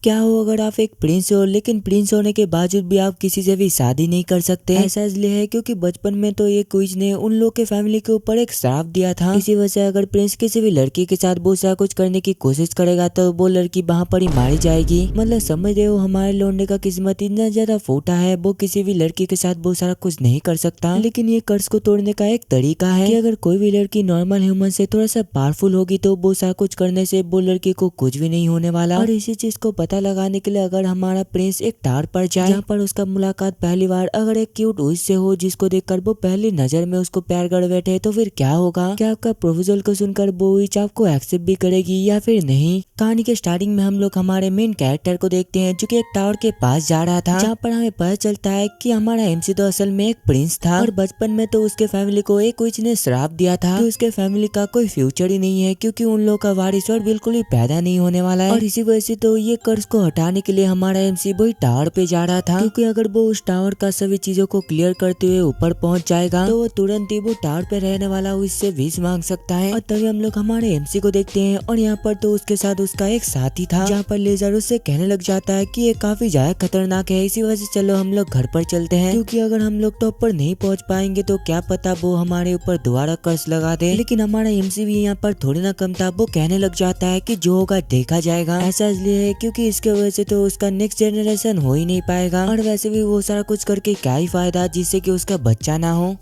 क्या हो अगर आप एक प्रिंस हो, लेकिन प्रिंस होने के बावजूद भी आप किसी से भी शादी नहीं कर सकते। ऐसा इसलिए है क्योंकि बचपन में तो ये क्वीन ने उन लोग के फैमिली के ऊपर एक श्राप दिया था। इसी वजह से अगर प्रिंस किसी भी लड़की के साथ बहुत सारा कुछ करने की कोशिश करेगा तो वो लड़की वहाँ पर ही मारी जाएगी। मतलब समझ रहे हो, हमारे लौंडे का किस्मत इतना ज्यादा फूटा है, वो किसी भी लड़की के साथ बहुत सारा कुछ नहीं कर सकता। लेकिन ये कर्ज को तोड़ने का एक तरीका है कि अगर कोई भी लड़की नॉर्मल ह्यूमन से थोड़ा सा पावरफुल होगी तो बहुत सारा कुछ करने से वो लड़की को कुछ भी नहीं होने वाला। और इसी चीज को पता लगाने के लिए अगर हमारा प्रिंस एक टावर पर जाए जहाँ पर उसका मुलाकात पहली बार अगर एक क्यूट उइच से हो जिसको देखकर वो पहली नजर में उसको प्यार कर बैठे, तो फिर क्या होगा? क्या आपका प्रपोजल को सुनकर वो उइच आपको एक्सेप्ट भी करेगी या फिर नहीं? कहानी के स्टार्टिंग में हम लोग हमारे मेन कैरेक्टर को देखते हैं जो कि एक टावर के पास जा रहा था, जहाँ पर हमें पता चलता है कि हमारा एमसी तो असल में एक प्रिंस था और बचपन में तो उसके फैमिली को एक उइच ने श्राप दिया था कि उसके फैमिली का कोई फ्यूचर ही नहीं है क्योंकि उन लोगों का वारिस और बिल्कुल ही पैदा नहीं होने वाला है। और इसी वजह से तो ये कर्ज को हटाने के लिए हमारा एमसी वही टावर पे जा रहा था, क्योंकि अगर वो उस टावर का सभी चीजों को क्लियर करते हुए ऊपर पहुंच जाएगा तो वो तुरंत ही वो टावर पे रहने वाला उससे विश मांग सकता है। और तभी हम लोग हमारे एमसी को देखते हैं और यहाँ पर तो उसके साथ उसका एक साथी था, जहाँ पर लेजर उससे कहने लग जाता है कि ये काफी ज्यादा खतरनाक है, इसी वजह से चलो हम लोग घर पर चलते हैं, क्योंकि अगर हम लोग टॉप पर नहीं पहुंच पाएंगे तो क्या पता वो हमारे ऊपर दोबारा कर्ज लगा दे। लेकिन हमारा एमसी भी यहाँ पर थोड़ी ना कम था, वो कहने लग जाता है कि जो होगा देखा जाएगा। ऐसा इसलिए है क्योंकि इसके वजह से तो उसका नेक्स्ट जनरेशन हो ही नहीं पाएगा और वैसे भी वो सारा कुछ करके क्या ही फायदा जिससे कि उसका बच्चा ना हो।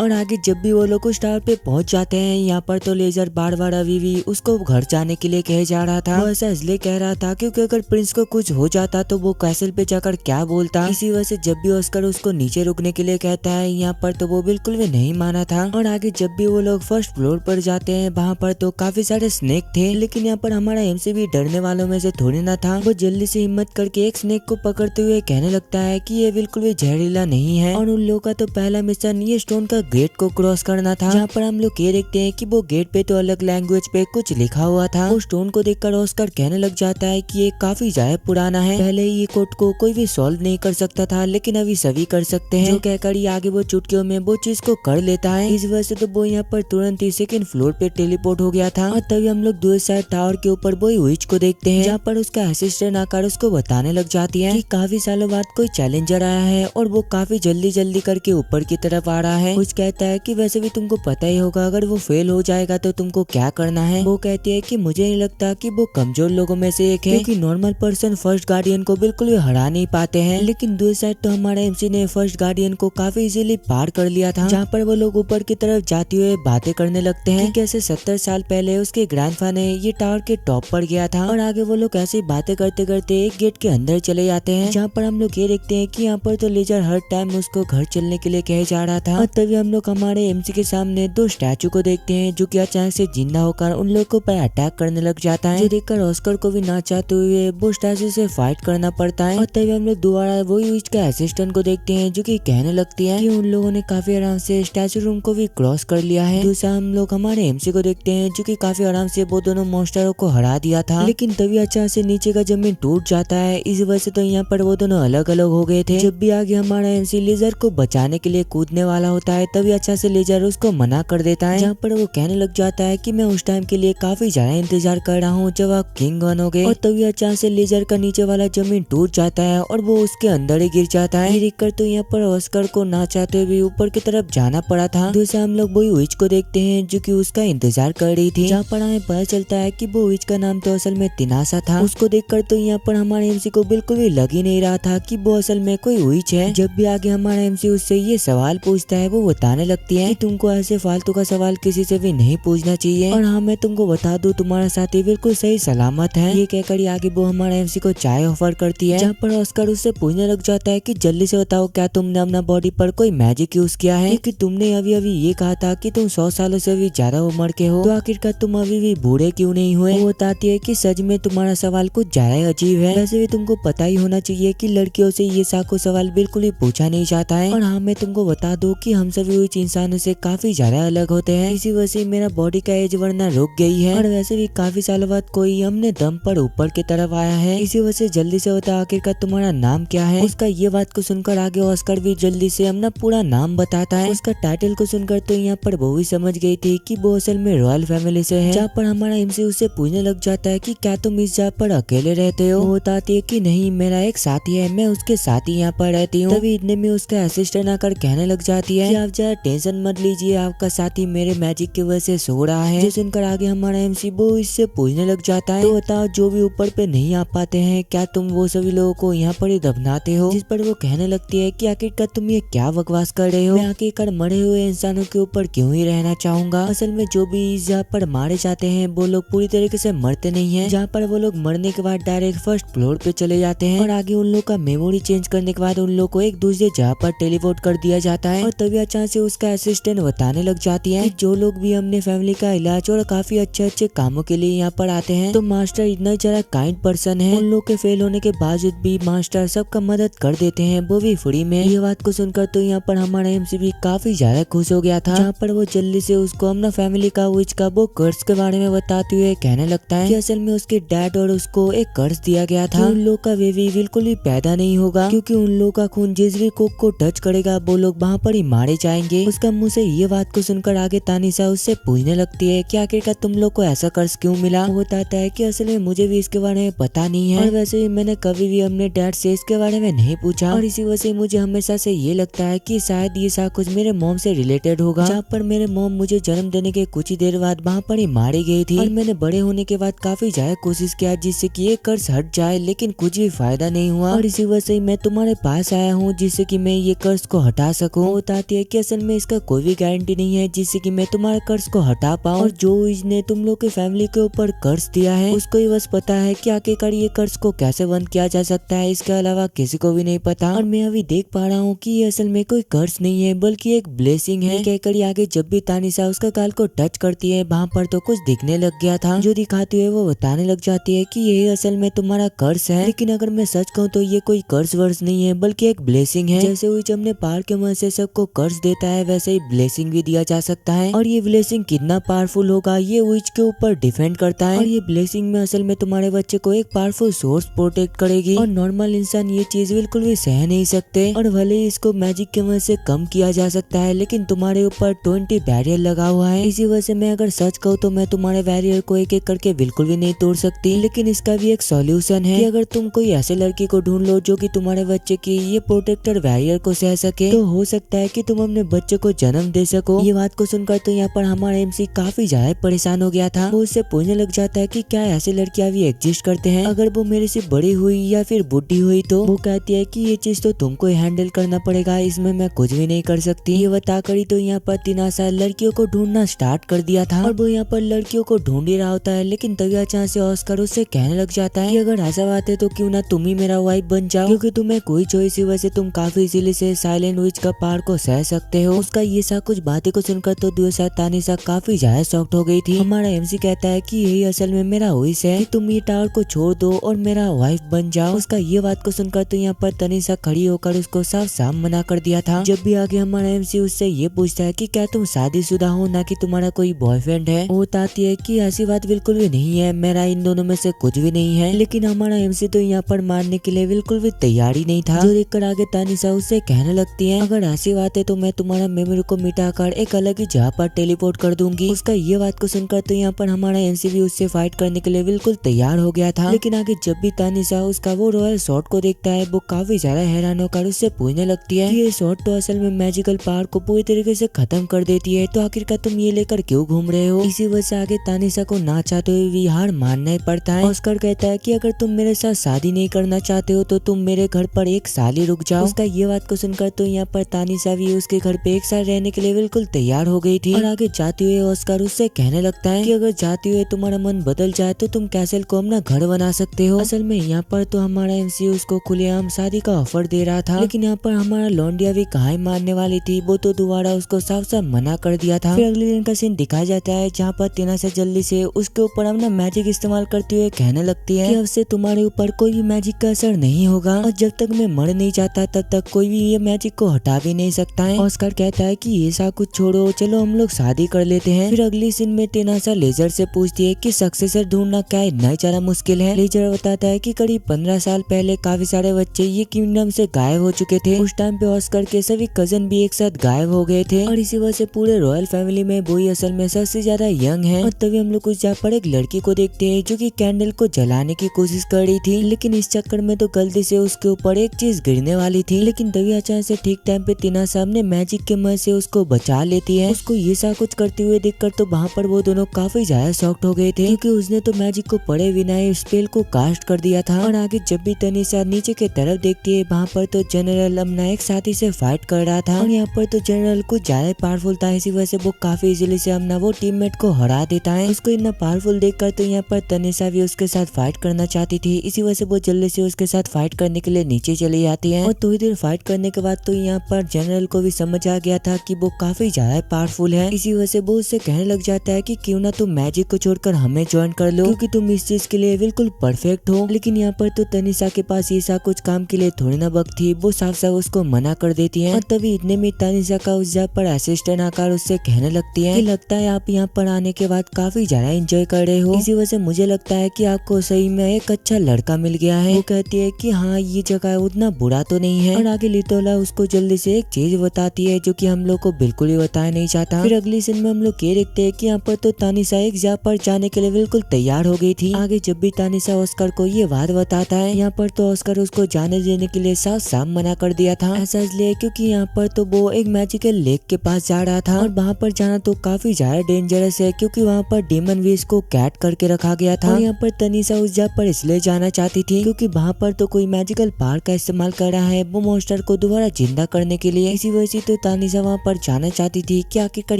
और आगे जब भी वो लोग उस टावर पे पहुंच जाते हैं, यहाँ पर तो लेजर बार बार अभी भी उसको घर जाने के लिए कहे जा रहा था। वो ऐसा इसलिए कह रहा था क्योंकि अगर प्रिंस को कुछ हो जाता तो वो कैसल पे जाकर क्या बोलता। इसी वजह से जब भी ऑस्कर उसको नीचे रुकने के लिए कहता है, यहाँ पर तो वो बिल्कुल भी नहीं माना था। और आगे जब भी वो लोग फर्स्ट फ्लोर पर जाते हैं, वहाँ पर तो काफी सारे स्नेक थे, लेकिन यहाँ पर हमारा एमसी भी डरने वालों में से थोड़ी ना था। वो जल्दी से हिम्मत करके एक स्नेक को पकड़ते हुए कहने लगता है कि ये बिल्कुल भी जहरीला नहीं है और उन लोगों का तो पहला मिशन ये स्टोन का गेट को क्रॉस करना था। जहाँ पर हम लोग ये देखते हैं कि वो गेट पे तो अलग लैंग्वेज पे कुछ लिखा हुआ था। वो स्टोन को देखकर ऑस्कर कहने लग जाता है कि ये काफी ज्यादा पुराना है, पहले ही ये कोड को कोई भी सॉल्व नहीं कर सकता था लेकिन अभी सभी कर सकते हैं। जो कहकर ये आगे वो चुटकियों में वो चीज को कर लेता है। इस वजह से तो वो यहाँ पर तुरंत ही सेकंड फ्लोर पे टेलीपोर्ट हो गया था। और तभी हम लोग दूसरी साइड टावर के ऊपर वो विच को देखते हैं, जहाँ पर उसका असिस्टेंट आकर उसको बताने लग जाती है कि काफी सालों बाद कोई चैलेंजर आया है और वो काफी जल्दी जल्दी करके ऊपर की तरफ आ रहा है। कुछ कहता है कि वैसे भी तुमको पता ही होगा अगर वो फेल हो जाएगा तो तुमको क्या करना है। वो कहती है कि मुझे नहीं लगता कि वो कमजोर लोगों में से एक है, क्योंकि नॉर्मल पर्सन फर्स्ट गार्डियन को बिल्कुल भी हरा नहीं पाते हैं। लेकिन दूसरी साइड तो हमारा एमसी ने फर्स्ट गार्डियन को काफी इजीली पार कर लिया था, जहाँ पर वो लोग ऊपर की तरफ जाते हुए बातें करने लगते हैं कि कैसे 70 साल पहले उसके ग्रैंडफा ने ये टावर के टॉप पर गया था। और आगे वो लोग ऐसी बातें करते करते एक गेट के अंदर चले जाते हैं, जहाँ पर हम लोग ये देखते हैं कि यहाँ पर तो लेजर हर टाइम उसको घर चलने के लिए कहे जा रहा था। और तभी हम लोग हमारे एमसी के सामने दो स्टैचू को देखते हैं जो कि अचानक से जिंदा होकर उन लोगों को पर अटैक करने लग जाता है, जो देखकर ऑस्कर को भी ना चाहते हुए वो स्टैचू से फाइट करना पड़ता है। और तभी हम लोग दोबारा वही उसके असिस्टेंट को देखते हैं जो कि कहने लगती है कि उन लोगों ने काफी आराम से स्टैचू रूम को भी क्रॉस कर लिया है। दूसरा हम लोग हमारे एमसी को देखते हैं जो कि काफी आराम से वो दोनों मॉन्स्टरों को हरा दिया था, लेकिन तभी अचानक से नीचे का जमीन टूट जाता है। इस वजह से तो यहाँ पर वो दोनों अलग अलग हो गए थे। जब भी आगे हमारा एमसी लेजर को बचाने के लिए कूदने वाला होता है, तभी अच्छा से लेजर उसको मना कर देता है, जहाँ पर वो कहने लग जाता है कि मैं उस टाइम के लिए काफी ज्यादा इंतजार कर रहा हूँ जब आप किंग बनोगे। और तभी अचानक से लेजर का नीचे वाला जमीन टूट जाता है और वो उसके अंदर ही गिर जाता है। देखकर तो यहाँ पर ऑस्कर को ना चाहते हुए ऊपर की तरफ जाना पड़ा था। दूसरा हम लोग वही विच को देखते हैं जो कि उसका इंतजार कर रही थी, जहाँ पर हमें पता चलता है कि वो विच का नाम तो असल में तिनासा था। उसको देखकर तो यहाँ पर हमारे एमसी को बिल्कुल भी लग ही नहीं रहा था कि वो असल में कोई विच है। जब भी आगे हमारा एमसी उससे ये सवाल पूछता है, वो बताने लगती है कि तुमको ऐसे फालतू का सवाल किसी से भी नहीं पूछना चाहिए, और हाँ मैं तुमको बता दूं तुम्हारा साथी बिल्कुल सही सलामत है। ये कहकर आगे वो हमारे एमसी को चाय ऑफर करती है, जहाँ पर ऑस्कर उससे पूछने लग जाता है कि जल्दी से बताओ क्या तुमने अपना बॉडी पर कोई मैजिक यूज किया है, क्योंकि तुमने अभी अभी ये कहा था कि तुम 100 सालों से भी ज्यादा उम्र के हो, तो आखिरकार तुम अभी भी बूढ़े क्यों नहीं हुए। वो बताती है कि सच में तुम्हारा सवाल कुछ ज्यादा अजीब है, वैसे भी तुमको पता ही होना चाहिए कि लड़कियों से ये साको सवाल बिल्कुल भी पूछा नहीं जाता है। और हाँ मैं तुमको बता दूं कि हम सभी भी कुछ इंसानों से काफी ज्यादा अलग होते हैं। इसी वजह से मेरा बॉडी का एज बढ़ना रुक गई है और वैसे भी काफी सालों बाद कोई हमने दम पर ऊपर की तरफ आया है। इसी वजह से जल्दी से बता आखिरकार तुम्हारा नाम क्या है। उसका ये बात को सुनकर आगे ऑस्कर भी जल्दी से अपना पूरा नाम बताता है। उसका टाइटल को सुनकर तो यहाँ पर वो भी समझ गई थी कि वो असल में रॉयल फैमिली से है। जहाँ पर हमारा एमसी उससे पूछने लग जाता है कि क्या तुम इस जगह पर अकेले रहते हो। वो बताती है कि नहीं, मेरा एक साथी है, मैं उसके साथ ही यहाँ पर रहती हूँ। तभी इतने में उसका असिस्टेंट आकर कहने लग जाती है कि आप जरा टेंशन मत लीजिए, आपका साथी मेरे मैजिक की वजह से सो रहा है। जो सुनकर आगे हमारा एमसी वो इससे पूछने लग जाता है, तो बताओ जो भी ऊपर पे नहीं आ पाते हैं, क्या तुम वो सभी लोगों को यहाँ पर ही दफनाते हो। जिस पर वो कहने लगती है कि आखिरकार तुम ये क्या बकवास कर रहे हो, मैं आखिरकार मरे हुए इंसानों के ऊपर क्यों ही रहना चाहूंगा। असल में जो भी इस जगह पर मारे जाते हैं वो लोग पूरी तरीके से मरते नहीं है। जहाँ पर वो लोग मरने के बाद डायरेक्ट फर्स्ट फ्लोर पे चले जाते हैं और आगे उन लोग का मेमोरी चेंज करने के बाद उन लोग को एक दूसरे जगह पर टेलीपोर्ट कर दिया जाता है। और तभी अचानक से उसका असिस्टेंट बताने लग जाती है कि जो लोग भी अपने फैमिली का इलाज और काफी अच्छे कामों के लिए यहाँ पर आते हैं, तो मास्टर इतना ज्यादा काइंड पर्सन है। उन लोग के फेल होने के बावजूद भी मास्टर सबका मदद कर देते हैं, वो भी फ्री में। ये बात को सुनकर तो यहाँ पर हमारा एमसी भी काफी ज्यादा खुश हो गया था। जहाँ पर वो जल्दी से उसको अपना फैमिली का विच का वो कर्ज के बारे में बताते हुए कहने लगता है कि असल में उसके डैड और उसको एक कर्ज दिया गया था, उन लोग का बेबी बिल्कुल भी पैदा नहीं होगा, क्योंकि उन लोग का खून जिस भी कुक को टच करेगा वो लोग वहाँ पर ही मारे जाएंगे। उसका मुंह से ये बात को सुनकर आगे तानिशा उससे पूछने लगती है कि आखिरकार तुम लोग को ऐसा कर्ज क्यों मिला। वो बताता है कि असल में मुझे भी इसके बारे में पता नहीं है और वैसे भी मैंने कभी भी अपने डैड से इसके बारे में नहीं पूछा, और इसी वजह से मुझे हमेशा से ये लगता है कि शायद ये सब कुछ मेरे मॉम से रिलेटेड होगा। जहाँ पर मेरे मॉम मुझे जन्म देने के कुछ ही देर बाद वहाँ पर ही मारी गई थी और मैंने बड़े होने के बाद काफी ज्यादा कोशिश किया जिससे कि ये कर्ज हट जाए, लेकिन कुछ भी फायदा नहीं हुआ। और इसी वजह से मैं तुम्हारे पास आया हूँ जिससे कि मैं ये कर्ज को हटा सकूं। वो बताती है कि असल में इसका कोई भी गारंटी नहीं है जिससे कि मैं तुम्हारे कर्ज को हटा पाऊँ, और जो इसने तुम लोग की फैमिली के ऊपर कर्ज दिया है उसको ही बस पता है कि आखिरकार ये कर्ज को कैसे बंद किया जा सकता है, इसके अलावा किसी को भी नहीं पता। और मैं अभी देख पा रहा हूँ कि ये असल में कोई कर्ज नहीं है बल्कि एक ब्लेसिंग है। कहकर आगे जब भी तानिशा उसका गाल को टच करती है वहाँ पर तो कुछ दिखने लग गया था, जो दिखाते हुए वो बताने लग जाती है कि ये असल में तुम्हारा कर्ज है, लेकिन अगर मैं सच कहूँ तो ये कोई कर्ज वर्ज नहीं है बल्कि एक ब्लेसिंग है। जैसे विच अपने पार के मन से सबको कर्ज देता है वैसे ही ब्लेसिंग भी दिया जा सकता है, और ये ब्लेसिंग कितना पावरफुल होगा ये विच के ऊपर डिपेंड करता है। और ये ब्लेसिंग में असल में तुम्हारे बच्चे को एक पावरफुल सोर्स प्रोटेक्ट करेगी, और नॉर्मल इंसान ये चीज बिल्कुल भी सह नहीं सकते। और भले ही इसको मैजिक के मदद से कम किया जा सकता है, लेकिन तुम्हारे ऊपर 20 बैरियर लगा हुआ है। इसी वजह से मैं अगर सच कहूँ तो मैं तुम्हारे बैरियर को एक एक करके बिल्कुल भी नहीं तोड़ सकती, लेकिन इसका भी एक सॉल्यूशन है कि अगर तुम कोई ऐसे लड़की को ढूंढ लो जो कि तुम्हारे बच्चे की ये प्रोटेक्टर बैरियर को सह सके, तो हो सकता है कि तुम अपने बच्चे को जन्म दे सको। ये बात को सुनकर तो यहाँ पर हमारा एमसी काफी ज्यादा परेशान हो गया था। वो उससे पूछने लग जाता है कि क्या ऐसे लड़कियां भी एग्जिस्ट करते हैं, अगर वो मेरे से बड़ी हुई या फिर बुढ़ी हुई तो। वो कहती है कि ये चीज तो तुमको हैंडल करना पड़ेगा, इसमें मैं कुछ भी नहीं कर सकती। ये बताकर ही तो यहाँ पर तिनाशा लड़कियों को ढूंढना स्टार्ट कर दिया था, और वो यहाँ पर लड़कियों को ढूंढ ही रहा होता है, लेकिन तभी अचानक से ऑस्कर उससे कहने लग जाता है कि अगर ऐसा बात है तो क्यों ना तुम ही मेरा वाइफ बन जाओ, क्योंकि तुम्हें कोई चॉइस, वैसे तुम काफी इजीली से साइलेंट विच का पार को सह सकते हो। उसका ये सब कुछ बातें को सुनकर तो दूसरा तानिशा काफी ज्यादा शॉक्ड हो गई थी। हमारा एमसी कहता है कि यही असल में मेरा विश है कि तुम ये टावर को छोड़ दो और मेरा वाइफ बन जाओ। उसका ये बात को सुनकर तो यहाँ पर तानिशा खड़ी होकर उसको साफ साफ मना कर दिया था। जब भी आगे हमारा एमसी उससे ये पूछता है कि क्या तुम शादीशुदा हो ना कि तुम्हारा कोई बॉयफ्रेंड है, वो बताती है कि ऐसी बात बिल्कुल भी नहीं है, मेरा इन दोनों में से कुछ भी नहीं है। लेकिन हमारा एमसी तो यहाँ पर मानने के लिए बिल्कुल भी तैयार ही नहीं था। जो देखकर आगे तानिशा उससे कहने लगती है अगर ऐसी बात है तो मैं तुम्हारा मेमोरी को मिटाकर एक अलग ही जगह पर टेलीपोर्ट कर दूंगी। उसका ये बात को सुनकर तो यहाँ पर हमारा एमसी भी उससे फाइट करने के लिए बिल्कुल तैयार हो गया था। लेकिन आगे जब भी तानिशा उसका वो रॉयल शॉट को देखता है वो काफी ज्यादा हैरान होकर उससे पूछने लगती है कि ये शॉट तो असल में मैजिकल पावर को पूरी तरीके से खत्म कर देती है, तो आखिरकार तुम ये लेकर क्यों घूम रहे हो। इसी वजह से आगे तानिशा को ना चाहते हुए भी हार मानना ही पड़ता है। ऑस्कर कहता है कि अगर तुम मेरे साथ शादी नहीं करना चाहते हो तो तुम मेरे घर पर एक साल ही रुक जाओ। उसका ये बात को सुनकर तो यहाँ पर तानिशा भी उसके घर पे एक साल रहने के लिए बिल्कुल तैयार हो गई थी। और आगे जाते हुए ऑस्कर उससे कहने लगता है कि अगर जाते हुए तुम्हारा मन बदल जाए तो तुम कैसल को अपना घर बना सकते हो। असल में यहाँ पर तो हमारा एमसी उसको खुलेआम शादी का ऑफर दे रहा था, लेकिन यहाँ पर हमारा लौंडिया भी कहाँ मानने वाली थी, वो तो दोबारा उसको साफ साफ मना कर दिया था। फिर अगले दिन का सीन दिखाया जाता है जहाँ पर तिनाशा जल्दी से उसके ऊपर अपना मैजिक इस्तेमाल करते हुए कहने लगती है कि अब से तुम्हारे ऊपर कोई भी मैजिक का असर नहीं होगा, और जब तक मैं मर नहीं जाता तब तक कोई भी ये मैजिक को हटा भी नहीं सकता है। और ऑस्कर कहता है कि ये सब कुछ छोड़ो, चलो हम लोग शादी कर लेते हैं। फिर अगली सीन में टिनासा लेजर से पूछती है कि सक्सेसर ढूंढना क्या इतना ज्यादा मुश्किल है। लेजर बताता है कि करीब 15 साल पहले काफी सारे बच्चे ये किंगडम से गायब हो चुके थे। उस टाइम पे ऑस्कर के सभी कजन भी एक साथ गायब हो गए थे और इसी वजह से पूरे रॉयल फैमिली में वही असल में सबसे ज्यादा यंग है। और तभी हम लोग कुछ जहाँ पर एक लड़की को देखते हैं जो कि कैंडल को जलाने की कोशिश कर रही थी, लेकिन इस चक्कर में तो गलती से उसके ऊपर एक चीज गिरने वाली थी। लेकिन तभी अचानक से ठीक टाइम पे टीना साहब ने मैजिक के मदद से उसको बचा लेती है। उसको ये सब कुछ करते हुए देखकर तो वहाँ पर वो दोनों काफी ज्यादा शॉक्ड हो गए थे, क्योंकि उसने तो मैजिक को पढ़े बिना ही स्पेल को कास्ट कर दिया था। और आगे जब भी तनीषा नीचे की तरफ देखती है, वहाँ पर तो जनरल अपना एक साथी से फाइट कर रहा था और यहाँ पर तो जनरल कुछ ज्यादा पावरफुल था, इसी वजह से वो काफी इजीली से अपना वो टीममेट को हरा देता है। उसको इतना पावरफुल देखकर तो यहाँ पर तनीषा भी उसके साथ फाइट करना चाहती थी, इसी वजह से वो जल्दी से उसके साथ फाइट करने के लिए नीचे चली जाती है। और थोड़ी देर फाइट करने के बाद तो यहाँ पर जनरल को भी समझ आ गया था कि वो काफी ज्यादा पावरफुल है, इसी वजह से वो उससे कहने लग जाता है कि क्यों ना तुम मैजिक को छोड़कर हमें ज्वाइन कर लो, क्योंकि तुम इस चीज के लिए बिल्कुल परफेक्ट हो। लेकिन यहाँ पर तो तनीषा के पास ये सा कुछ काम के लिए थोड़ी ना वक्त थी, वो साफ साफ उसको मना कर देती है। और तभी इतने में तनीषा का उस जगह पर असिस्टेंट आकर उससे कहने लगती है कि लगता है आप यहाँ पर आने के बाद काफी ज्यादा एंजॉय कर रहे हो, इसी वजह से मुझे लगता है कि आपको सही में एक अच्छा लड़का मिल गया है। वो कहती है कि हाँ ये जगह उतना बुरा तो नहीं है। और आगे लिटोला उसको जल्दी से एक चीज बताती है जो कि हम लोग को बिल्कुल भी बताया नहीं चाहता। फिर अगली सीन में हम लोग ये देखते हैं कि यहाँ पर तो तानिशा एक जगह पर जाने के लिए बिल्कुल तैयार हो गई थी। आगे जब भी तानिशा ऑस्कर को ये बात बताता है, यहाँ पर तो ऑस्कर उसको जाने देने के लिए साफ साफ मना कर दिया था। ऐसा इसलिए क्योंकि यहाँ पर तो वो एक मैजिकल लेक के पास जा रहा था और वहाँ पर जाना तो काफी ज्यादा डेंजरस है, क्योंकि वहाँ पर डेमन विश को कैट करके रखा गया था। और यहाँ पर तनीषा उस जगह पर इसलिए जाना चाहती थी क्योंकि वहाँ पर तो कोई मैजिकल पावर का इस्तेमाल कर रहा है वो मॉन्स्टर को दोबारा जिंदा करने के लिए। इसी वजह से तो तानिशा वहाँ पर जाना चाहती थी कि आखिरकार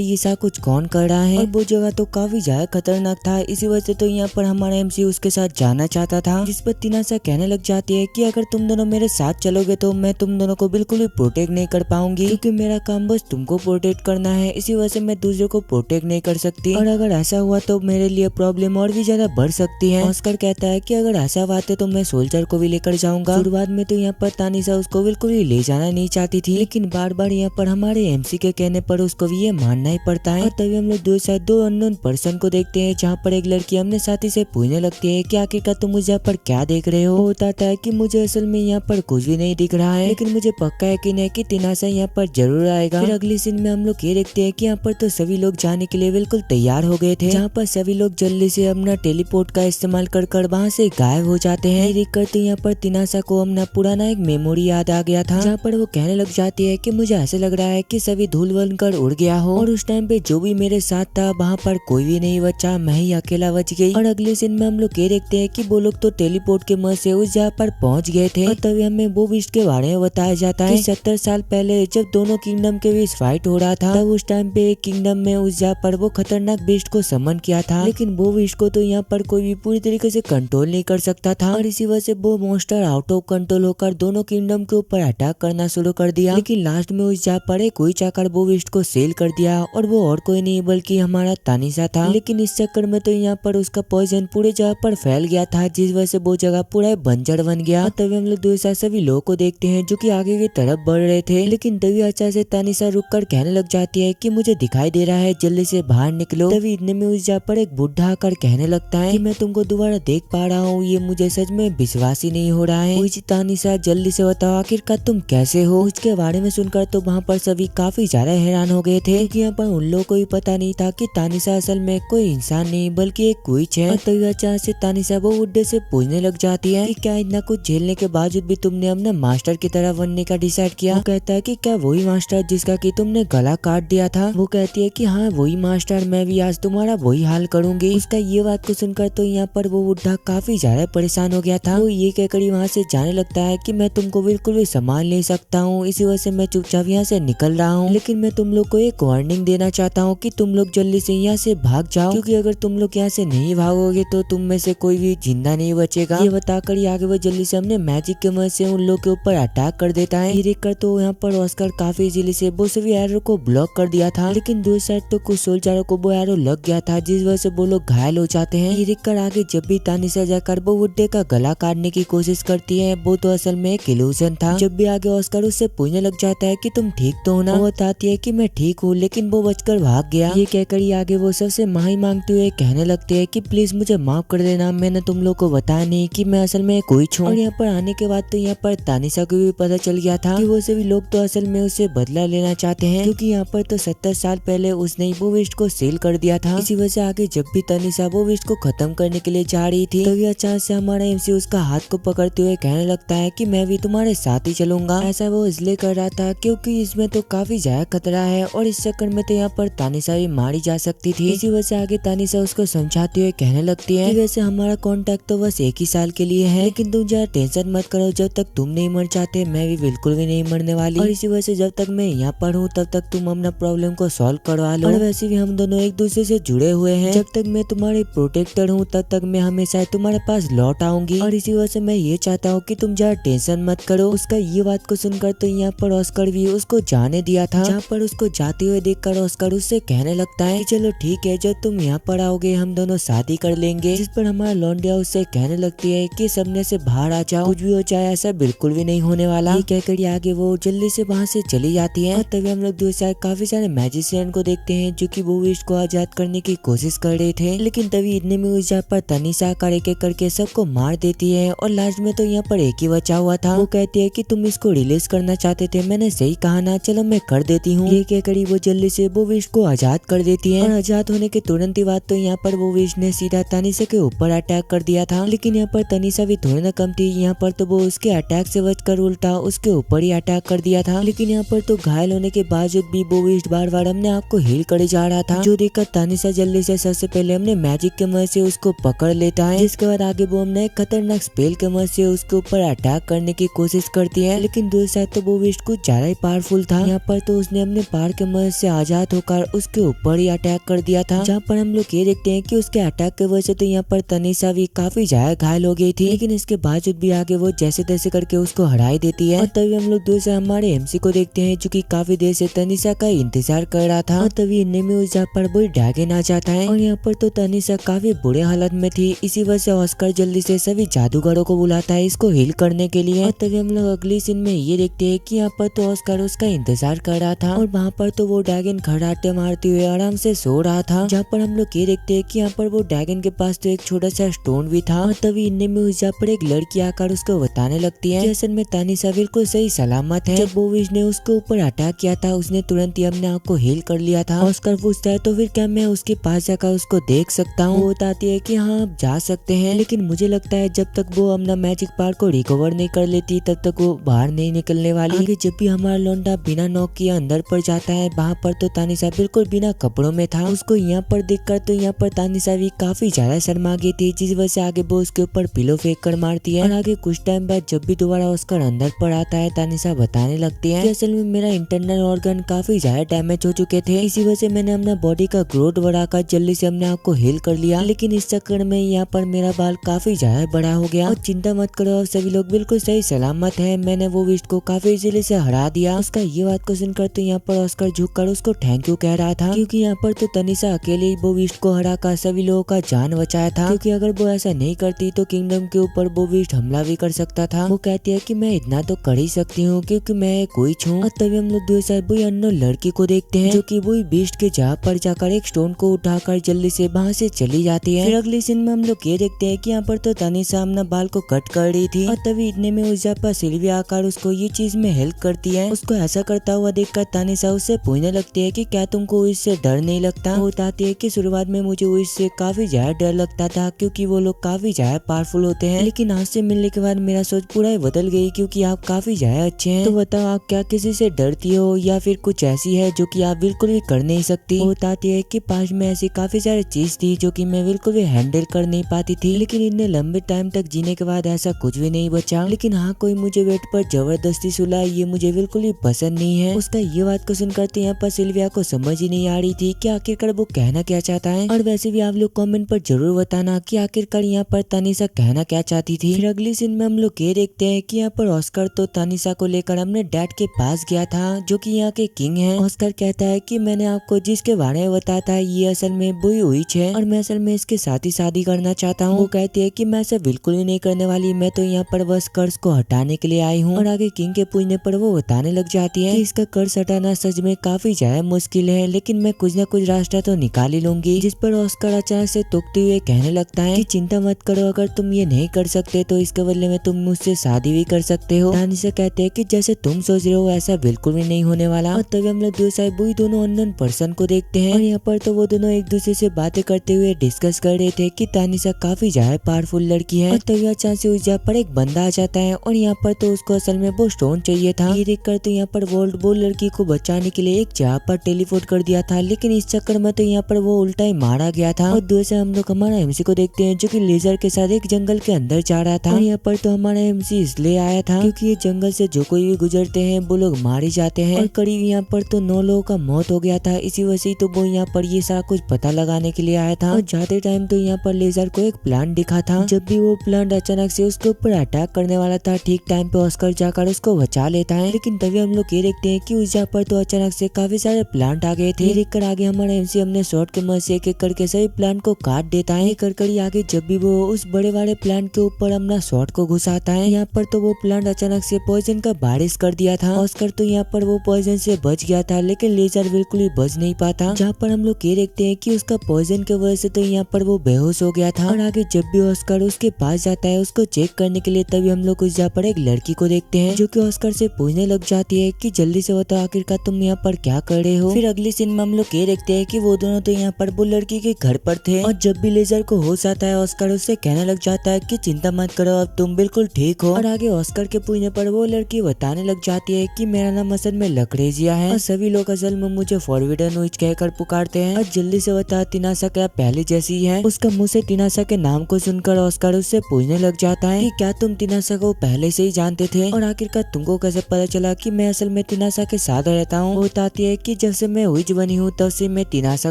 ये सा कुछ कौन कर रहा है, और वो जगह तो काफी ज्यादा खतरनाक था। इसी वजह से तो यहाँ पर हमारा एमसी उसके साथ जाना चाहता था, जिस पर तानिशा कहने लग जाती है कि अगर तुम दोनों मेरे साथ चलोगे तो मैं तुम दोनों को बिल्कुल भी प्रोटेक्ट नहीं कर पाऊंगी, क्योंकि मेरा काम बस तुमको प्रोटेक्ट करना है, इसी वजह से मैं दूसरे को प्रोटेक्ट नहीं कर सकती। और अगर ऐसा हुआ तो मेरे लिए प्रॉब्लम और भी ज्यादा बढ़ सकती है। ऑस्कर कहता है कि अगर ऐसा बात है तो मैं सोल्जर को भी लेकर जाऊंगा। शुरुआत में तो यहाँ पर तानिशा उसको बिल्कुल ही ले जाना नहीं चाहती थी, लेकिन बार बार यहाँ पर हमारे एमसी के कहने पर उसको भी ये मानना ही पड़ता है। और तभी हम लोग दो अननोन पर्सन को देखते हैं, जहाँ पर एक लड़की अपने साथी से पूछने लगती है कि आखिरकार तुम मुझे यहाँ पर क्या देख रहे हो। वो बताता है कि मुझे असल में यहाँ पर कुछ भी नहीं दिख रहा है, लेकिन मुझे पक्का यकीन है कि तानिशा यहाँ पर जरूर आएगा। फिर अगली सीन में हम लोग ये देखते हैं कि यहाँ पर तो सभी लोग जाने के लिए बिल्कुल तैयार हो गए थे, जहाँ पर सभी लोग जल्दी से अपना टेलीपोर्ट का इस्तेमाल कर वहाँ से गायब हो जाते हैं। ये देखकर तो यहाँ पर तानिशा को अपना पुराना एक मेमोरी याद आ गया था, जहाँ पर वो कहने लग जाती है कि मुझे ऐसा लग रहा है कि सभी धूल बनकर उड़ गया हो, और उस टाइम पे जो भी मेरे साथ था वहाँ पर कोई भी नहीं बचा, मैं ही अकेला बच गई। और अगले सीन में हम लोग ये देखते हैं कि वो लोग तो टेलीपोर्ट के मदद से उस जगह पर पहुंच गए थे। और तभी हमें वो विश के बारे में बताया जाता है कि 70 साल पहले जब दोनों किंगडम के बीच फाइट हो रहा था, तब उस टाइम पे एक किंगडम में उस जगह पर वो खतरनाक बीस्ट को समन किया था, लेकिन वो बीस्ट को तो यहाँ पर कोई भी पूरी तरीके से कंट्रोल नहीं कर सकता था, और इसी वजह से वो मॉन्स्टर आउट ऑफ कंट्रोल होकर दोनों किंगडम के ऊपर अटैक करना शुरू कर दिया। लेकिन लास्ट में उस जगह पर कोई चाकर वो बीस्ट को सेल कर दिया, और वो और कोई नहीं बल्कि हमारा तानिशा था। लेकिन इस चक्कर में तो यहाँ पर उसका पॉइजन पूरे जगह पर फैल गया था, जिस वजह से वो जगह पूरा बंजर बन गया। तभी हम लोग दूसरे सभी लोगों को देखते हैं जो कि आगे की तरफ बढ़ रहे थे, लेकिन तभी अचानक से तानिशा रुक कर कहने लग जाती है कि मुझे दिखाई दे रहा है, जल्दी से बाहर निकलो। तभी इतने में उस जगह पर एक बुढ़ा आकर कहने लगता है कि मैं तुमको दोबारा देख पा रहा हूँ, ये मुझे सच में विश्वास ही नहीं हो रहा है। तानिशा जल्दी से बताओ आखिरकार तुम कैसे हो। उसके बारे में सुनकर तो वहाँ पर सभी काफी ज्यादा हैरान हो गए थे, क्योंकि यहाँ पर उन लोगों को भी पता नहीं था कि तानिशा असल में कोई इंसान नहीं बल्कि एक क्विच है। और तभी अचानक से तानिशा वो बुड्ढे से पूछने लग जाती है कि क्या इतना कुछ झेलने के बावजूद भी तुमने अपने मास्टर की तरह बनने का डिसाइड किया। वो कहता है कि क्या वही मास्टर जिसका कि तुमने गला काट दिया था। वो कहती है कि हाँ वही मास्टर, मैं भी आज तुम्हारा वही हाल करूंगी। उसका ये बात को सुनकर तो यहाँ पर वो बुढ़ा काफी ज्यादा परेशान हो गया था। वो ये कहकर वहाँ से जाने लगता है कि मैं तुमको बिल्कुल भी संभाल नहीं सकता हूँ, इसी वजह से मैं चुपचाप यहाँ से निकल रहा हूँ। लेकिन मैं तुम लोग को एक वार्निंग देना चाहता हूँ कि तुम लोग जल्दी से यहाँ से भाग जाओ, क्योंकि अगर तुम लोग यहाँ से नहीं भागोगे तो तुम में से कोई भी जिंदा नहीं बचेगा। ये बताकर आगे वो जल्दी से हमने मैजिक के मदद से उन लोग के ऊपर अटैक कर देता है। ये देखकर तो यहाँ पर ऑस्कर काफी इजीली से वो सभी एरो को ब्लॉक कर दिया था, लेकिन दूसरी साइड तो कुछ सोल्जरों को वो एरो लग गया था, जिस वजह से वो लोग घायल हो जाते हैं। ये देखकर आगे जब भी तानिशा जाकर वो बुड्ढे का गला काटने की कोशिश करती है, वो तो असल में एक इल्यूजन था। जब भी आगे ऑस्कर उससे पूछने लग जाता है कि तुम ठीक तो हो ना। वो बताती है कि मैं ठीक हूँ, लेकिन वो बचकर भाग गया। ये कहकर ही आगे वो सबसे माफी मांगते हुए कहने लगते हैं कि प्लीज मुझे माफ कर देना, मैंने तुम लोग को बताया नहीं कि मैं असल में कोई हूँ। और यहाँ पर आने के बाद तो यहाँ पर तानिशा को भी पता चल गया था कि वो सभी लोग तो असल में उससे बदला लेना चाहते हैं, क्योंकि यहाँ पर तो 70 साल पहले उसने वो विस्ट को सेल कर दिया था। इसी वजह से आगे जब भी तानिशा वो विस्ट को खत्म करने के लिए जा रही थी, तभी अचानक से हमारा एमसी उसका हाथ को पकड़ते हुए कहने लगता है कि मैं भी तुम्हारे साथ ही चलूंगा। ऐसा वो इसलिए कर रहा था क्योंकि इसमें तो काफी ज्यादा खतरा है और इस चक्कर में तो यहाँ पर तानिशा भी मारी जा सकती थी। इसी वजह से आगे तानिशा उसको समझाते हुए कहने लगती है कि वैसे हमारा कॉन्ट्रैक्ट तो बस 1 ही साल के लिए है, लेकिन तुम ज्यादा टेंशन मत करो, जब तक तुम नहीं मर जाते मैं भी बिल्कुल भी नहीं मरने वाली। और इसी वजह से जब तक मैं यहाँ पर हूँ तब तक तुम अपना प्रॉब्लम को सॉल्व करवा लो। और वैसे भी हम दोनों एक दूसरे से जुड़े हुए हैं, जब तक मैं तुम्हारी प्रोटेक्टर हूँ तब तक मैं हमेशा तुम्हारे पास लौट आऊंगी। और इसी वजह से मैं ये चाहता हूँ कि तुम ज्यादा टेंशन मत करो। उसका ये बात को सुनकर तो यहाँ पर ऑस्कर भी उसको जाने दिया था। जहाँ पर उसको जाते हुए देखकर ऑस्कर उससे कहने लगता है कि चलो ठीक है, जब तुम यहाँ पर आओगे हम दोनों शादी कर लेंगे। जिस पर हमारा लौंडिया उससे कहने लगती है कि सपने से बाहर आ जाओ, कुछ भी हो जाए ऐसा बिल्कुल भी नहीं होने वाला। ये कहकर आगे वो जल्दी से वहाँ से चली जाती है। और तभी हम लोग दूसरे काफी सारे मैजिशियन को देखते हैं जो कि वो विश को आजाद करने की कोशिश कर रहे थे, लेकिन तभी इतने में उस जगह पर तानिशा आकर एक एक करके सबको मार देती है। और लास्ट में तो यहाँ पर एक ही बचा हुआ था। वो कहती है कि तुम इसको रिलीज करना चाहते थे, मैंने सही कहा ना, चलो मैं कर देती हूँ। ये कहकर वो जल्दी से वो विश को आजाद कर देती है। और आजाद होने के तुरंत ही बाद तो यहाँ पर वो विश ने सीधा तानिशा के ऊपर अटैक कर दिया था, लेकिन यहाँ पर तानिशा भी थोड़ी ना कम थी। यहाँ पर तो वो उसके अटैक से बचकर उल्टा उसके ऊपर ही अटैक कर दिया था। लेकिन यहाँ पर तो घायल होने के बावजूद भी वो विश बार बार अपने आप को हील करे जा रहा था, जो देखकर तानिशा जल्दी से सबसे पहले हमने मैजिक के मदद से उसको पकड़ लेता है। जिसके बाद आगे वो हमने खतरनाक स्पेल के मदद से उसके ऊपर अटैक करने की कोशिश करती है, लेकिन दूसरी साइड तो वो विश कुछ ज्यादा ही पावरफुल था। यहाँ पर तो उसने अपने पावर के मदद से आजाद होकर उसके ऊपर ही अटैक कर दिया था। जहाँ पर हम लोग ये देखते हैं कि उसके अटैक की वजह से तो यहाँ पर तानिशा भी काफी ज्यादा घायल हो गई थी, लेकिन इसके बावजूद भी आगे वो जैसे तैसे करके उसको हराई देती है। और तभी हम लोग दूसरे हमारे एमसी को देखते हैं जो कि काफी देर से तानिशा का इंतजार कर रहा था। और तभी इन्हें में उस जगह पर वो ड्रैगन आ जाता है। और यहाँ पर तो तानिशा काफी बुरे हालत में थी, इसी वजह से ऑस्कर जल्दी से सभी जादूगरों को बुलाता है इसको हील करने के लिए। और तभी हम लोग अगली सीन में ये देखते हैं कि यहाँ पर तो ऑस्कर उसका इंतजार कर रहा था और वहाँ पर तो वो ड्रैगन खड़ाटे मारते हुए आराम से सो रहा था। जहाँ पर हम लोग ये देखते हैं कि यहाँ पर वो ड्रैगन के पास तो एक छोटा सा स्टोन भी था। और तभी इनमें में उस जगह पर एक लड़की आकर उसको बताने लगती है कि असल में तानिशा बिल्कुल सही सलामत है। जब वो विश ने उसके ऊपर अटैक किया था उसने तुरंत ही अपने आप को हील कर लिया था। ऑस्कर पूछता है तो फिर क्या मैं उसके पास जाकर उसको देख सकता हूँ? वो बताती है कि हाँ आप जा सकते हैं, लेकिन मुझे लगता है जब तक वो अपना मैजिक पावर को रिकवर नहीं कर लेती तब तक वो बाहर नहीं निकलने वाली। आगे जब भी हमारा लौंडा बिना नॉक किए अंदर पर जाता है, वहाँ पर तो तानिशा बिल्कुल बिना कपड़ों में था। उसको यहाँ पर देखकर तो यहाँ पर तानिशा भी काफी ज्यादा शर्मा गई थी, जिस वजह से आगे वो उसके ऊपर पिलो फेंक कर मारती है। और आगे कुछ टाइम बाद जब भी दोबारा ऑस्कर अंदर पर आता है, तानिशा बताने लगती है कि असल में मेरा इंटरनल ऑर्गन काफी ज्यादा डैमेज हो चुके थे, इसी वजह से मैंने अपना बॉडी का ग्रोथ बढ़ाकर जल्दी से अपने आप को हील कर लिया, लेकिन इस चक्कर में यहाँ पर मेरा बाल काफी ज्यादा बड़ा हो गया। और चिंता मत करो, सभी लोग बिल्कुल सही सलामत है, मैंने वो विस्ट को काफी इजीली से हरा दिया। उसका ये बात को सुनकर तो यहाँ पर ऑस्कर झुककर उसको थैंक यू कह रहा था, क्योंकि यहाँ पर तो तानिशा अकेले ही वो विस्ट को हरा कर सभी लोगों का जान बचाया था, क्योंकि अगर वो ऐसा नहीं करती तो किंगडम के ऊपर वो विस्ट हमला भी कर सकता था। वो कहती है कि मैं इतना तो कर ही सकती हूँ क्योंकि मैं कोई हूँ। और तभी हम लोग दूसरी वही अन्य लड़की को देखते हैं जो कि वही बीस्ट के जहाँ पर जाकर एक स्टोन को उठाकर जल्दी से वहाँ से चली जाती है। फिर अगली सीन में हम लोग ये देखते हैं कि यहाँ पर तो तानिशा अपना बाल को कट कर रही थी और तभी इतने में उस जगह पर सिल्विया आकर उसको ये चीज में हेल्प करती है। उसको ऐसा करता हुआ देखकर तानिशा उससे पूछने लगती है कि क्या तुमको इससे डर नहीं लगता? वो बताती है कि शुरुआत में मुझे इससे काफी ज्यादा डर लगता था क्योंकि वो लोग काफी ज्यादा पावरफुल होते हैं, लेकिन आज से मिलने के बाद मेरा सोच पूरा ही बदल गई क्योंकि आप काफी ज्यादा अच्छे हैं। तो बताओ आप क्या किसी से डरती हो या फिर कुछ ऐसी है जो कि आप बिल्कुल भी कर नहीं सकती? वो बताती है कि पास में ऐसी काफी सारी चीज थी जो कि मैं बिल्कुल भी हैंडल कर नहीं पाती थी, लेकिन इतने लंबे टाइम तक जीने के बाद ऐसा कुछ भी नहीं बचा। लेकिन हाँ, कोई मुझे बेड पर जबरदस्ती सुलाए ये मुझे बिल्कुल भी पसंद नहीं है। उसका ये बात को सुनकर तो यहाँ पर सिल्विया को समझ ही नहीं आ रही थी कि आखिरकार वो कहना क्या चाहता है। और वैसे भी आप लोग कमेंट पर जरूर बताना कि आखिरकार यहाँ पर तानिशा कहना क्या चाहती थी। फिर अगली सीन में हम लोग ये देखते हैं कि यहाँ पर ऑस्कर तो तानिशा को लेकर अपने डैड के पास गया था जो कि यहाँ के किंग हैं। ऑस्कर कहता है कि मैंने आपको जिसके बारे में बताया था ये असल में बुई विच है और मैं असल में इसके साथ ही शादी करना चाहता हूँ। वो कहती है कि मैं ऐसा बिल्कुल भी नहीं करने वाली, मैं तो यहाँ पर बस कर्ज को हटाने के लिए आई हूँ। और आगे किंग के पूछने पर वो बताने लग जाती है कि इसका कर्ज हटाना सच में काफी ज्यादा मुश्किल है, लेकिन मैं कुछ न कुछ रास्ता तो निकाल ही लूंगी। जिस पर ऑस्कर अचानक से टूकते हुए कहने लगता है कि चिंता मत करो, अगर तुम ये नहीं कर सकते तो इसके बदले में तुम मुझसे शादी भी कर सकते हो। तानिशा कहते हैं कि जैसे तुम सोच रहे हो ऐसा बिल्कुल भी नहीं होने वाला। और तभी हम लोग वही दोनों अननोन पर्सन को देखते हैं और यहाँ पर तो वो दोनों एक दूसरे से बातें करते हुए डिस्कस कर रहे थे कि तानिशा काफी ज्यादा पावरफुल लड़की है। और तभी अचानक से उस जगह पर एक बंदा आ जाता है और यहाँ पर तो उसको असल में वो स्टोन चाहिए था। ये देखकर तो यहाँ पर वो लड़की को बचाने के लिए एक जगह पर टेलीपोर्ट कर दिया था, लेकिन इस चक्कर में तो यहाँ पर वो उल्टा ही मारा गया था। और दूर से हम लोग हमारा एमसी को देखते हैं जो कि लेजर के साथ एक जंगल के अंदर जा रहा था। और यहाँ पर तो हमारा एमसी इसलिए आया था क्योंकि ये जंगल से जो कोई भी गुजरते हैं वो लोग मारे जाते हैं और करीब यहाँ पर तो 9 लोगों का मौत हो गया था। इसी वजह से तो वो यहाँ पर ये सारा कुछ पता लगाने के लिए आया था। और जाते टाइम तो यहाँ पर लेजर को एक प्लान दिखा था। जब भी वो प्लान अचानक से उसके ऊपर अटैक करने वाला था, ठीक टाइम पे ऑस्कर जाकर उसको बचा लेता है। लेकिन तभी हम लोग ये देखते हैं कि उस जगह पर तो अचानक से काफी सारे प्लांट आ गए थे। देखकर आगे हमारा एमसी हमने शॉर्ट के मदद से एक एक करके सभी प्लांट को काट देता है। कर आगे जब भी वो उस बड़े वाले प्लांट के ऊपर अपना शॉर्ट को घुसाता है, यहाँ पर तो वो प्लांट अचानक से पॉइजन का बारिश कर दिया था। ऑस्कर तो यहाँ पर वो पॉइजन से बच गया था, लेकिन लेजर बिल्कुल ही बच नहीं पाता। जहाँ पर हम लोग ये देखते हैं कि उसका पॉइजन की वजह से तो यहाँ पर वो बेहोश हो गया था। और आगे जब भी ऑस्कर उसके पास जाता है उसको चेक करने के लिए, तभी हम लोग उस जगह पर एक लड़की को देखते हैं जो कि ऑस्कर से पूछने लग जाती है कि जल्दी से बताओ आखिरकार तुम यहाँ पर क्या कर रहे हो। फिर अगली सीन में हम लोग ये देखते हैं कि वो दोनों तो यहाँ पर वो लड़की के घर पर थे और जब भी लेजर को होश आता है ऑस्कर उससे कहने लग जाता है कि चिंता मत करो, अब तुम बिल्कुल ठीक हो। और आगे ऑस्कर के पूछने पर वो लड़की बताने लग जाती है कि मेरा नाम असल में लकड़ेजिया है और सभी लोग असल में मुझे फॉरविडन विच कहकर पुकारते हैं। और जल्दी से बता तिनाशा क्या पहले जैसी है। उसका मुंह से तिनाशा के नाम को सुनकर ऑस्कर उससे पूछने लग जाता है कि क्या तुम तिनाशा को पहले से ही जानते थे और आखिरकार तुमको कैसे पता चला कि मैं असल में तिनाशा के साथ रहता हूँ। वो बताती है कि जब से मैं विच बनी हूँ तब से मैं तिनाशा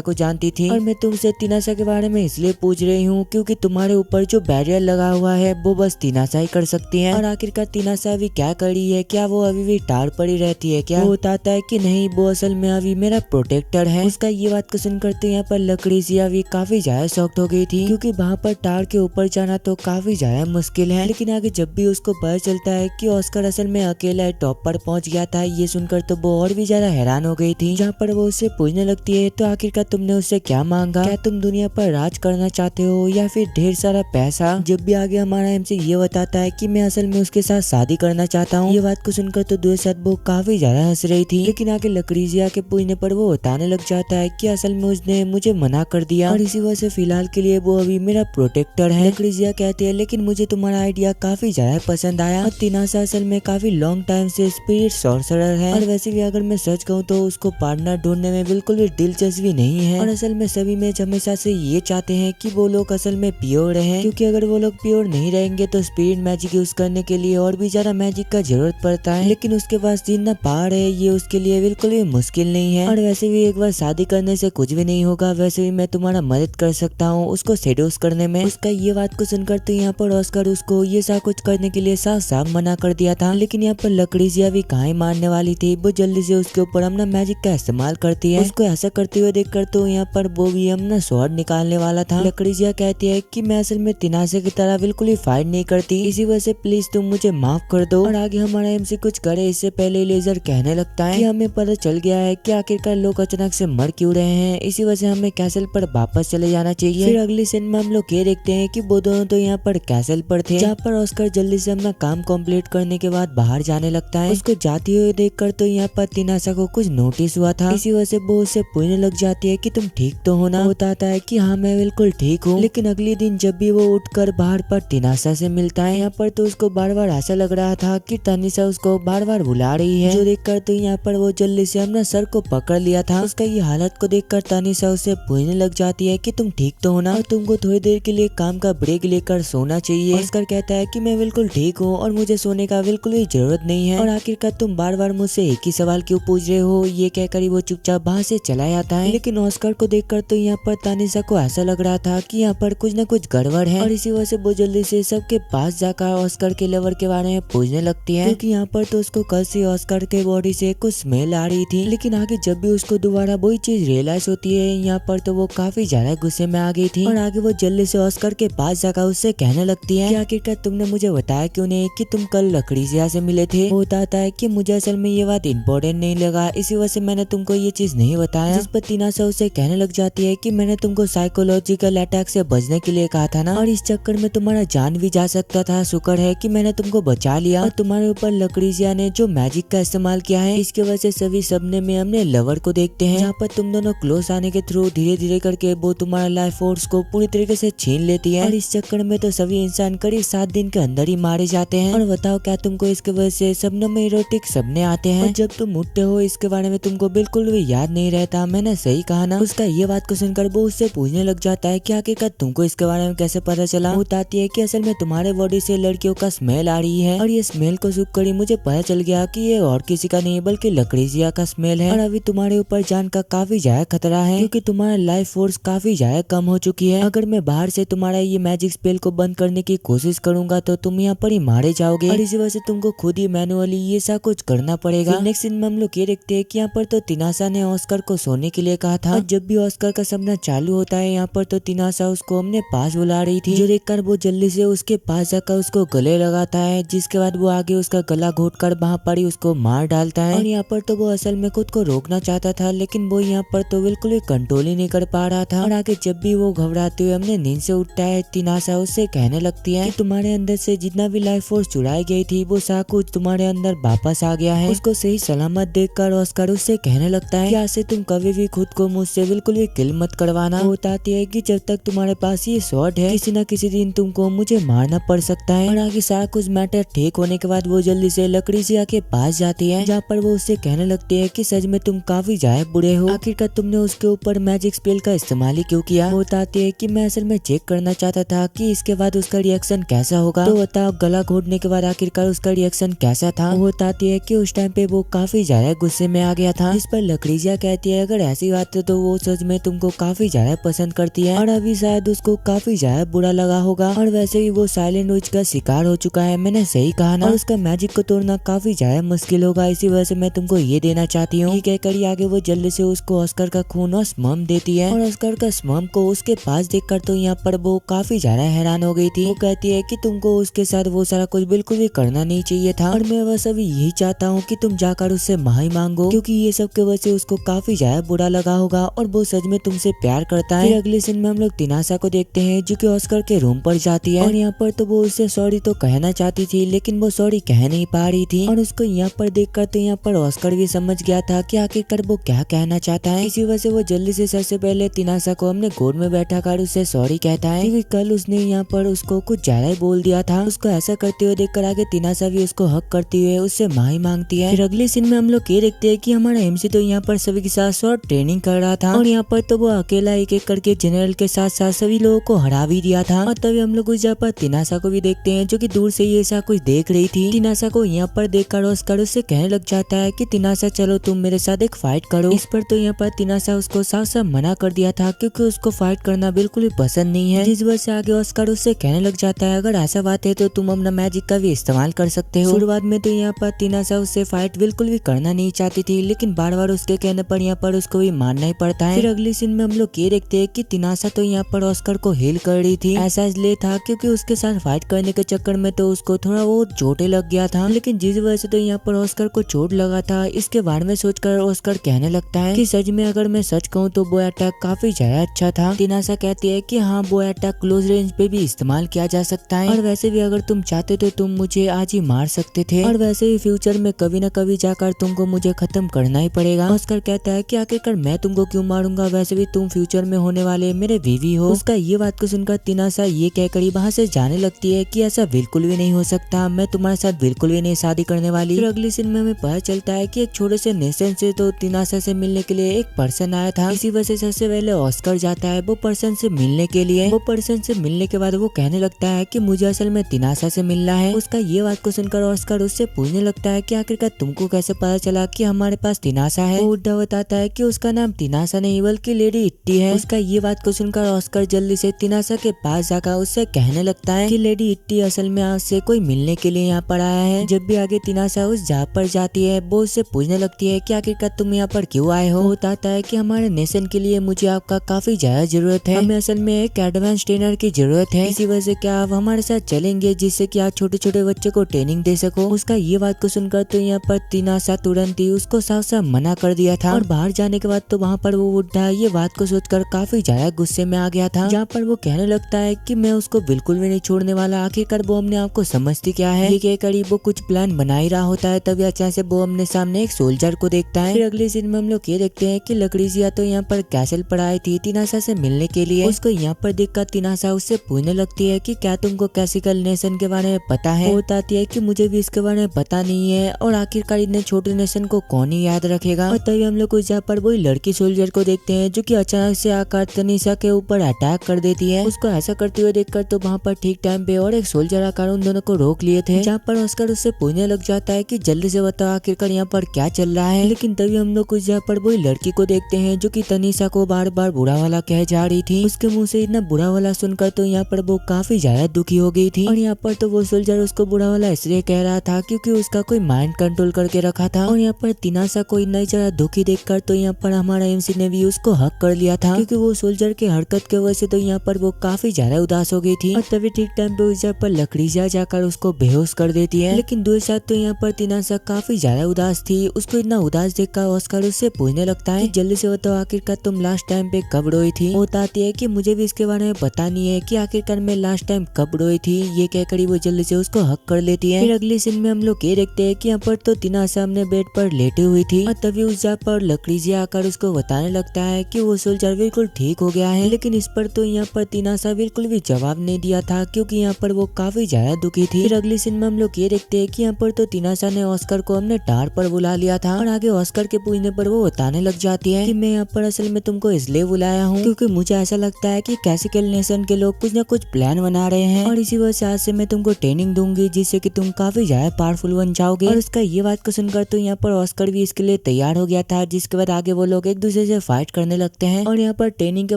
को जानती थी और मैं तुमसे तिनाशा के बारे में इसलिए पूछ रही हूँ क्योंकि तुम्हारे ऊपर जो बैरियर लगा हुआ है वो बस तिनाशा ही कर सकती है। और आखिरकार तिनाशा अभी क्या कर रही है, क्या वो अभी भी टार पड़ी रहती है क्या? वो बताता है कि नहीं, वो असल में अभी मेरा प्रोटेक्टर है। उसका ये बात को सुनकर तो यहाँ पर लकड़ीजिया भी काफी ज्यादा शॉक्ड हो गई थी क्योंकि वहाँ पर टार के ऊपर जाना तो काफी ज्यादा मुश्किल है। लेकिन आगे जब भी उसको पता चलता है कि ऑस्कर असल में अकेला टॉप पर पहुँच गया था, ये सुनकर तो वो और भी ज्यादा हैरान हो गई थी। जहाँ पर वो उससे पूछने लगती है तो आखिरकार तुमने उससे क्या मांगा, क्या तुम दुनिया पर राज करना चाहते हो या फिर ढेर सारा पैसा? जब भी आगे हमारा एमसी ये बताता है कि मैं असल में उसके साथ शादी करना चाहता हूँ। ये बात को सुनकर तो दूर साथ वो काफी ज्यादा हंस रही थी। लेकिन आगे लकड़ीजिया के पूछने पर वो बताने लग जाता है कि असल में उसने मुझे मना कर दिया और इसी वजह से फिलहाल के लिए वो अभी मेरा प्रोटेक्टर है। लकड़ीजिया कहती है लेकिन मुझे तुम्हारा आइडिया काफी ज्यादा पसंद आया और तिनाशा असल में काफी लॉन्ग टाइम से स्पिरिट सॉर्सरर है और वैसे भी अगर मैं सच कहूँ तो उसको पार्टनर ढूंढने में बिल्कुल भी दिलचस्पी नहीं है। और असल में सभी मैच हमेशा से ये चाहते हैं कि वो लोग असल में प्योर रहे, क्योंकि अगर वो लोग प्योर नहीं रहेंगे तो स्पिरिट मैजिक यूज करने के लिए और भी ज्यादा मैजिक का जरूरत पड़ता है। लेकिन उसके पास जितना पावर है ये उसके लिए बिल्कुल भी मुश्किल नहीं है। और वैसे भी एक बार शादी करने से कुछ भी नहीं होगा, वैसे भी मैं तुम्हारा मदद कर सकता हूँ उसको सेड्यूस करने में। उसका ये बात को सुनकर तो यहाँ पर ऑस्कर उसको ये सब कुछ करने के लिए साफ साफ मना कर दिया था। लेकिन यहाँ पर लकड़ीजिया भी कहाँ मारने वाली थी, वो जल्दी से उसके ऊपर अपना मैजिक का इस्तेमाल करती है। उसको ऐसा करते हुए देखकर तो यहाँ पर वो भी अपना स्वॉर्ड निकालने वाला था। लकड़ीजिया कहती है कि मैं असल में तिनाशे की तरह बिल्कुल ही फाइट नहीं करती, इसी वजह से प्लीज तुम मुझे माफ कर दो। और आगे हमारा एमसी कुछ करे इससे पहले लेजर कहने लगता है कि हमें पता चल गया है कि आखिरकार लोग अचानक से मर क्यों रहे हैं, इसी वजह से हमें कैसल पर वापस चले जाना चाहिए। फिर अगले सीन में हम लोग ये देखते हैं कि वो दोनों तो यहाँ पर कैसल पर थे, जहाँ पर ऑस्कर जल्दी से अपना काम कंप्लीट करने के बाद बाहर जाने लगता है। उसको जाती हुई देखकर तो यहाँ पर तिनाशा को कुछ नोटिस हुआ था, इसी वजह से वो उससे पूछने लग जाती है कि तुम ठीक तो हो ना? वो बताता है कि हाँ मैं बिल्कुल ठीक हूँ। लेकिन अगले दिन जब भी वो उठकर बाहर पर तिनाशा से मिलता है, यहाँ पर तो उसको बार बार ऐसा लग रहा था कि तनिषा उसको बार बार बुला रही है, जो देखकर तो यहाँ पर वो जल्दी से अपना सर को पकड़ लिया था। उसका ये हालत को देखकर तनिषा उससे पूछने लग जाती है कि तुम ठीक तो हो ना, और तुमको थोड़ी देर के लिए काम का ब्रेक लेकर सोना चाहिए। ऑस्कर कहता है कि मैं बिल्कुल ठीक हूँ और मुझे सोने का बिल्कुल भी जरूरत नहीं है, और आखिरकार तुम बार बार मुझसे एक ही सवाल क्यों पूछ रहे हो? ये कहकर वो चुपचाप वहाँ से चला जाता है। लेकिन ऑस्कर को देखकर तो यहाँ पर तनिषा को ऐसा लग रहा था कि यहाँ पर कुछ न कुछ गड़बड़ है, और इसी वजह से वो जल्दी से सबके पास जाकर ऑस्कर के लवर के बारे में पूछने लगती है, क्योंकि यहाँ पर तो उसको कल से ऑस्कर के बॉडी से कुछ स्मेल आ रही थी। लेकिन आगे जब भी उसको दोबारा वही चीज रियलाइज होती है, यहाँ पर तो वो काफी ज्यादा गुस्से में आ गई थी, और आगे वो जल्दी से ऑस्कर के पास जाकर उससे कहने लगती है कि आखिरकार तुमने मुझे बताया क्यों नहीं कि तुम कल लकड़ीजिया से मिले थे? वो बताता है कि मुझे असल तुम्हें ये बात इम्पोर्टेंट नहीं लगा, इसी वजह से मैंने तुमको ये चीज नहीं बताया। जिस पर तिनासा उसे कहने लग जाती है कि मैंने तुमको साइकोलॉजिकल अटैक से बचने के लिए कहा था ना, और इस चक्कर में तुम्हारा जान भी जा सकता था। शुक्र है कि मैंने तुमको बचा लिया। और तुम्हारे ऊपर लकड़ीजिया ने जो मैजिक का इस्तेमाल किया है, इसकी वजह से सभी सपने में हमने लवर को देखते हैं, जहाँ पर तुम दोनों क्लोज आने के थ्रू धीरे धीरे करके वो तुम्हारा लाइफ फोर्स को पूरी तरीके से छीन लेती है। और इस चक्कर में तो सभी इंसान करीब 7 दिन के अंदर ही मारे जाते हैं। और बताओ क्या तुमको इसके वजह से सपनों में इरोटिक सपने आते हैं, और जब तुम उठते हो इसके बारे में तुमको बिल्कुल भी याद नहीं रहता। मैंने सही कहा ना? उसका ये बात को सुनकर वो उससे पूछने लग जाता है कि आखिरकार तुमको इसके बारे में कैसे पता चला। वो बताती है कि असल में तुम्हारे बॉडी से लड़कियों का स्मेल आ रही है, और ये स्मेल को सुख कर ही मुझे पता चल गया कि ये और किसी का नहीं बल्कि लकड़ीजिया का स्मेल है। और अभी तुम्हारे ऊपर जान का काफी ज्यादा खतरा है, क्योंकि तुम्हारा लाइफ फोर्स काफी ज्यादा कम हो चुकी है। अगर मैं बाहर से तुम्हारा ये मैजिक स्पेल को बंद करने की कोशिश करूंगा तो तुम यहाँ पर ही मारे जाओगे, और इसी वजह से तुमको खुद ही मैनुअली ये सब कुछ करना पड़ेगा। नेक्स्ट सीन में हम लोग ये देखते हैं कि यहाँ पर तो तिनासा ने ऑस्कर को सोने के लिए कहा था, और जब भी ऑस्कर का सपना चालू होता है यहाँ पर तो तिनासा उसको अपने पास बुला रही थी, जो देखकर वो जल्दी से उसके पास जाकर उसको गले लगाता है, जिसके बाद वो आगे उसका गला घोटकर वहाँ पर ही उसको मार डालता है। और यहाँ पर तो वो असल में खुद को रोकना चाहता था, लेकिन वो यहाँ पर तो बिल्कुल भी कंट्रोल ही नहीं कर पा रहा था। और आगे जब भी वो घबराते हुए अपने नींद से उठता है, तिनासा उससे कहने लगती है कि तुम्हारे अंदर से जितना भी लाइफ फोर्स चुराई गई थी वो सब कुछ तुम्हारे अंदर वापस आ गया है। उसको सही सलामत देखकर ऑस्कर उससे कहने लगता है कि आज से तुम कभी भी खुद को मुझसे बिल्कुल भी किल मत करवाना। वो बताती है कि जब तक तुम्हारे पास ये स्वॉर्ड है किसी न किसी दिन तुमको मुझे मारना पड़ सकता है। और आगे सारा कुछ मैटर ठीक होने के बाद वो जल्दी से लकड़ीजिया के पास जाती है, जहाँ पर वो उससे कहने लगती है कि सच में तुम काफी ज्यादा बुरे हो, आखिरकार तुमने उसके ऊपर मैजिक स्पेल का इस्तेमाल ही क्यों किया। वो बताती है कि मैं असल में चेक करना चाहता था कि इसके बाद उसका रिएक्शन कैसा होगा। तो बताओ गला घोटने के बाद आखिरकार उसका रिएक्शन कैसा था। वो बताती है कि उस टाइम पे वो काफी ज्यादा गुस्से में आ गया था, जिस पर लकड़ीजिया कहती है अगर ऐसी बात है तो वो सच में तुमको काफी ज्यादा पसंद करती है, और अभी शायद उसको काफी ज्यादा बुरा लगा होगा, और वैसे भी वो साइलेंट विच का शिकार हो चुका है। मैंने सही कहा ना? और उसका मैजिक को तोड़ना काफी ज्यादा मुश्किल होगा, इसी वजह से मैं तुमको ये देना चाहती हूँ। कहकर आगे वो जल्दी से उसको ऑस्कर का खून और स्पर्म देती है, और ऑस्कर का स्पर्म को उसके पास देखकर तो यहाँ पर वो काफी ज्यादा हैरान हो गई थी। वो कहती है कि तुमको उसके साथ वो सारा कुछ बिल्कुल भी करना नहीं चाहिए था, और मैं बस अभी यही चाहता हूँ कि तुम जाकर उससे माफी मांगो, क्योंकि ये सब के वजह से उसको काफी ज्यादा बुरा लगा होगा और वो सच में तुमसे प्यार करता है। फिर अगले सीन में हम लोग तिनासा को देखते हैं जो कि ऑस्कर के रूम पर जाती है, और यहाँ पर तो वो उससे सॉरी तो कहना चाहती थी, लेकिन वो सॉरी कह नहीं पा रही थी। और उसको यहाँ पर देखकर तो यहाँ पर ऑस्कर भी समझ गया था कि आखिरकार वो क्या कहना चाहता है। इसी वजह से वो जल्दी से सबसे पहले तिनासा को अपने गोद में बैठा कर उससे सॉरी कहता है, क्योंकि कल उसने यहाँ पर उसको कुछ ज्यादा ही बोल दिया था। उसको ऐसा करते हुए देखकर आगे तिनासा भी उसको हक करते हुए उससे माफी मांगती है। फिर अगले सीन में हम लोग ये देखते हैं कि हमारा एमसी तो यहाँ पर सभी के साथ शॉर्ट ट्रेनिंग कर रहा था, और यहाँ पर तो वो अकेला एक एक करके जनरल के साथ साथ सभी लोगों को हरा भी दिया था। और तभी हम लोग उस जगह पर तिनासा को भी देखते हैं जो कि दूर से ये ऐसा कुछ देख रही थी। तिनासा को यहाँ पर देखकर ऑस्कर उससे कहने लग जाता है कि तिनासा चलो तुम मेरे साथ एक फाइट करो। इस पर तो यहाँ पर तिनासा उसको साफ साफ मना कर दिया था, क्योंकि उसको फाइट करना बिल्कुल भी पसंद नहीं है। जिस वजह से आगे ऑस्कर उससे कहने लग जाता है अगर ऐसा बात है तो तुम अपना मैजिक का भी इस्तेमाल कर सकते हो। शुरुआत में तो यहाँ पर तिनासा उससे फाइट बिल्कुल भी करना नहीं चाहती थी, लेकिन बार बार उसके कहने पर यहाँ पर उसको भी मानना ही पड़ता है। फिर अगले सीन में हम लोग ये देखते हैं कि तिनासा तो यहाँ पर ऑस्कर को हील कर रही थी। ऐसा इसलिए था क्योंकि उसके साथ फाइट करने के चक्कर में तो उसको थोड़ा वो चोटें लग गया था, लेकिन जिस वजह से तो यहाँ पर ऑस्कर को चोट लगा था इसके बारे में सोचकर ऑस्कर कहने लगता है कि सच में अगर मैं सच कहूँ तो वो अटैक काफी ज्यादा अच्छा था। तिनासा कहती है कि हाँ वो अटैक क्लोज रेंज पे भी इस्तेमाल किया जा सकता है, और वैसे भी अगर तुम चाहते तो तुम मुझे आज ही मार सकते थे, और वैसे भी फ्यूचर में कभी न कभी जाकर तुमको मुझे खत्म करना ही पड़ेगा। ऑस्कर कहता है कि आखिरकार मैं तुमको क्यों मारूंगा, वैसे भी तुम फ्यूचर में होने वाले मेरे बीवी हो। उसका ये बात को सुनकर तिनासा ये कहकर वहाँ से जाने लगती है कि ऐसा बिल्कुल भी नहीं हो सकता, मैं तुम्हारे साथ बिल्कुल भी नहीं शादी करने वाली। फिर अगले सीन में हमें पता चलता है कि एक छोटे से नेशन से तो तिनासा से मिलने के लिए एक पर्सन आया था। इसी वजह से सबसे पहले ऑस्कर जाता है वो पर्सन से मिलने के लिए। वो पर्सन से मिलने के बाद वो कहने लगता है कि मुझे असल में तिनासा से मिलना है। उसका ये बात को सुनकर ऑस्कर उससे पूछने लगता है कि आखिरकार तुमको कैसे पता चला कि हमारे पास तिनासा है। वो उड्डा बताता है कि उसका नाम तिनासा नहीं बल्कि लेडी इट्टी है। उसका ये बात को सुनकर ऑस्कर जल्दी से तिनासा के पास जाकर उससे कहने लगता है कि लेडी इट्टी असल में आज से कोई मिलने के लिए यहाँ पर आया है। जब भी आगे तिनासा उस जगह पर जाती है वो उससे पूछने लगती है कि आखिरकार तुम यहाँ पर क्यों आए हो। बताता है कि हमारे नेशन के लिए मुझे आपका काफी ज्यादा जरूरत है, हमें असल में एक एडवांस ट्रेनर की जरूरत है, इसी वजह से क्या आप हमारे साथ चलेंगे जिससे कि आप छोटे छोटे बच्चों को ट्रेनिंग दे सको। उसका ये बात को सुनकर तो यहाँ पर तिनासा तुरंत ही उसको साफ साफ मना कर दिया था। और बाहर जाने के बाद तो वहाँ पर वो बुढ़ा ये बात को सोचकर काफी ज्यादा गुस्से में आ गया था, जहाँ पर वो कहने लगता है कि मैं उसको बिल्कुल भी नहीं छोड़ने वाला। आखिरकार वो अपने आप को समझती क्या है। ये कहकर वो कुछ प्लान बना ही रहा होता है, तभी अचानक से वो अपने सामने एक सोल्जर को देखता है। फिर अगले सीन में हम लोग ये देखते हैं कि लकड़ीजिया तो यहाँ पर कैसल पर आई थी तिनासा से मिलने के लिए। उसको यहाँ पर देखकर तिनासा उससे पूछने लगती है कि क्या तुमको क्लासिकल नेशन के बारे में पता है। वो बताती है कि मुझे भी इसके बारे में पता नहीं है और आखिरकार इतने छोटे नेशन को कौन ही याद रखेगा। और तभी हम लोग उस जहाँ पर वही लड़की सोल्जर को देखते हैं जो कि अचानक से आकर तनीषा के ऊपर अटैक कर देती है। उसको ऐसा करते हुए देखकर तो वहाँ पर ठीक टाइम पे और एक सोल्जर आकर उन दोनों को रोक लिए थे, जहाँ पर ऑस्कर उससे पूछने लग जाता है कि जल्दी से बताओ आखिरकार यहाँ पर क्या चल रहा है। लेकिन तभी हम लोग उस जहाँ पर वही लड़की को देखते हैं जो कि तनीषा को बार बार बुरा वाला कह जा रही थी। उसके मुंह से इतना बुरा वाला सुनकर तो यहाँ पर वो काफी ज्यादा दुखी हो गई थी। और यहाँ पर तो वो सोल्जर उसको बुरा वाला इसलिए कह रहा था क्योंकि उसका कोई माइंड कंट्रोल करके रखा था। और यहाँ पर तिनासा को इतना ज्यादा दुखी देखकर तो यहाँ पर हमारा एमसी ने भी उसको हक कर लिया था, क्योंकि वो सोल्जर के हरकत के वजह से तो यहाँ पर वो काफी ज्यादा उदास हो गई थी। और तभी ठीक टाइम पे उस जगह पर लकड़ी जाकर उसको बेहोश कर देती है। लेकिन दूसरे साथ तो यहाँ पर तिनासा काफी ज्यादा उदास थी। उसको इतना उदास देखकर ऑस्कर उससे पूछने लगता है जल्दी से बताओ आखिरकार तुम लास्ट टाइम पे कब रोई थी। वो बताती है कि मुझे भी इसके बारे में पता नहीं है कि आखिरकार मैं लास्ट टाइम कब रोई थी। ये कहकर वो जल्दी से उसको हक कर लेती है। फिर अगले सीन में हम लोग ये देखते हैं कि यहाँ पर तो तिनासा अपने बेड पर लेटी हुई थी और तभी उस जगह पर लकड़ी जी आकर उसको बताने लगता है कि वो सोल्जर बिल्कुल ठीक हो गया है। लेकिन इस पर तो यहाँ पर तिनासा बिल्कुल भी जवाब नहीं दिया था, क्योंकि यहाँ पर वो काफी ज्यादा दुखी थी। फिर अगले सीन में हम लोग ये देखते हैं कि यहाँ पर तो तिनासा ने ऑस्कर को अपने टार पर बुला लिया था और आगे ऑस्कर के पूछने पर वो बताने लग जाती है कि मैं यहाँ पर असल में तुमको इसलिए बुलाया हूँ क्योंकि मुझे ऐसा लगता है कि क्लासिकल नेशन के लोग कुछ न कुछ प्लान बना रहे हैं और इसी वजह से आज से मैं तुमको ट्रेनिंग दूंगी जिससे कि तुम काफी ज्यादा पावरफुल बन जाओगे। और उसका ये बात को सुनकर तो यहाँ पर ऑस्कर भी इसके लिए तैयार हो गया था, जिसके बाद आगे वो लोग एक दूसरे से फाइट करने लगते हैं। और यहाँ पर ट्रेनिंग के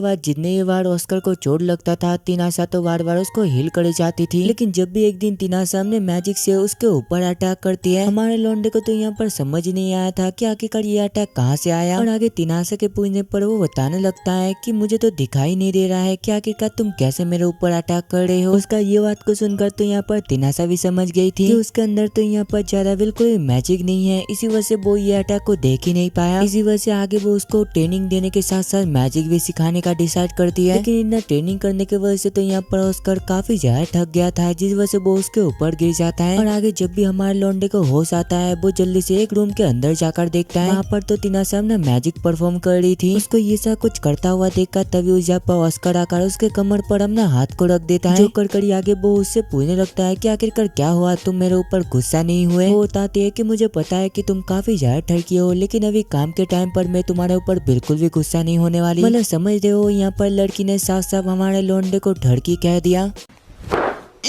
बाद जितने ही बार ऑस्कर को चोट लगता था तिनासा तो बार बार उसको हील कर जाती थी। लेकिन जब भी एक दिन तिनासा अपने मैजिक से उसके ऊपर अटैक करती है, हमारे लौंडे को तो यहाँ पर समझ नहीं आया था कि आखिरकार ये अटैक कहाँ से आया। और आगे तिनासा के पूछने पर वो बताने लगता है कि मुझे तो दिखाई नहीं दे रहा है कि आखिरकार तुम कैसे मेरे ऊपर अटैक कर रहे हो। उसका ये बात को सुनकर तो यहाँ पर तिनासा भी समझ गई थी कि उसके अंदर तो यहाँ पर ज्यादा बिल्कुल मैजिक नहीं है, इसी वजह से वो ये अटैक को देख ही नहीं पाया। इसी वजह से आगे वो उसको ट्रेनिंग देने के साथ साथ मैजिक भी सिखाने का डिसाइड करती है। लेकिन इतना ट्रेनिंग करने की वजह से तो यहाँ पर ऑस्कर काफी ज्यादा थक गया था, जिस वजह से वो उसके ऊपर गिर जाता है। और आगे जब भी हमारे लौंडे को होश आता है वो जल्दी से एक रूम के अंदर जाकर देखता है, वहाँ पर तो तिनासा अपना मैजिक परफॉर्म कर रही थी। उसको ये सब कुछ करता हुआ देखकर तभी उस जगह पर ऑस्कर आकर उसके कमर पर अपना हाथ को रख देता है। जो कर आगे वो उससे पूछने लगता है कि आखिरकार क्या हुआ, तुम मेरे ऊपर गुस्सा नहीं हुए। वो बताती है कि मुझे पता है कि तुम काफी ज्यादा ठरकी हो, लेकिन अभी काम के टाइम पर मैं तुम्हारे ऊपर बिल्कुल भी गुस्सा नहीं होने वाली। मतलब समझ रहे हो, यहाँ पर लड़की ने साफ साफ हमारे लौंडे को ठरकी कह दिया।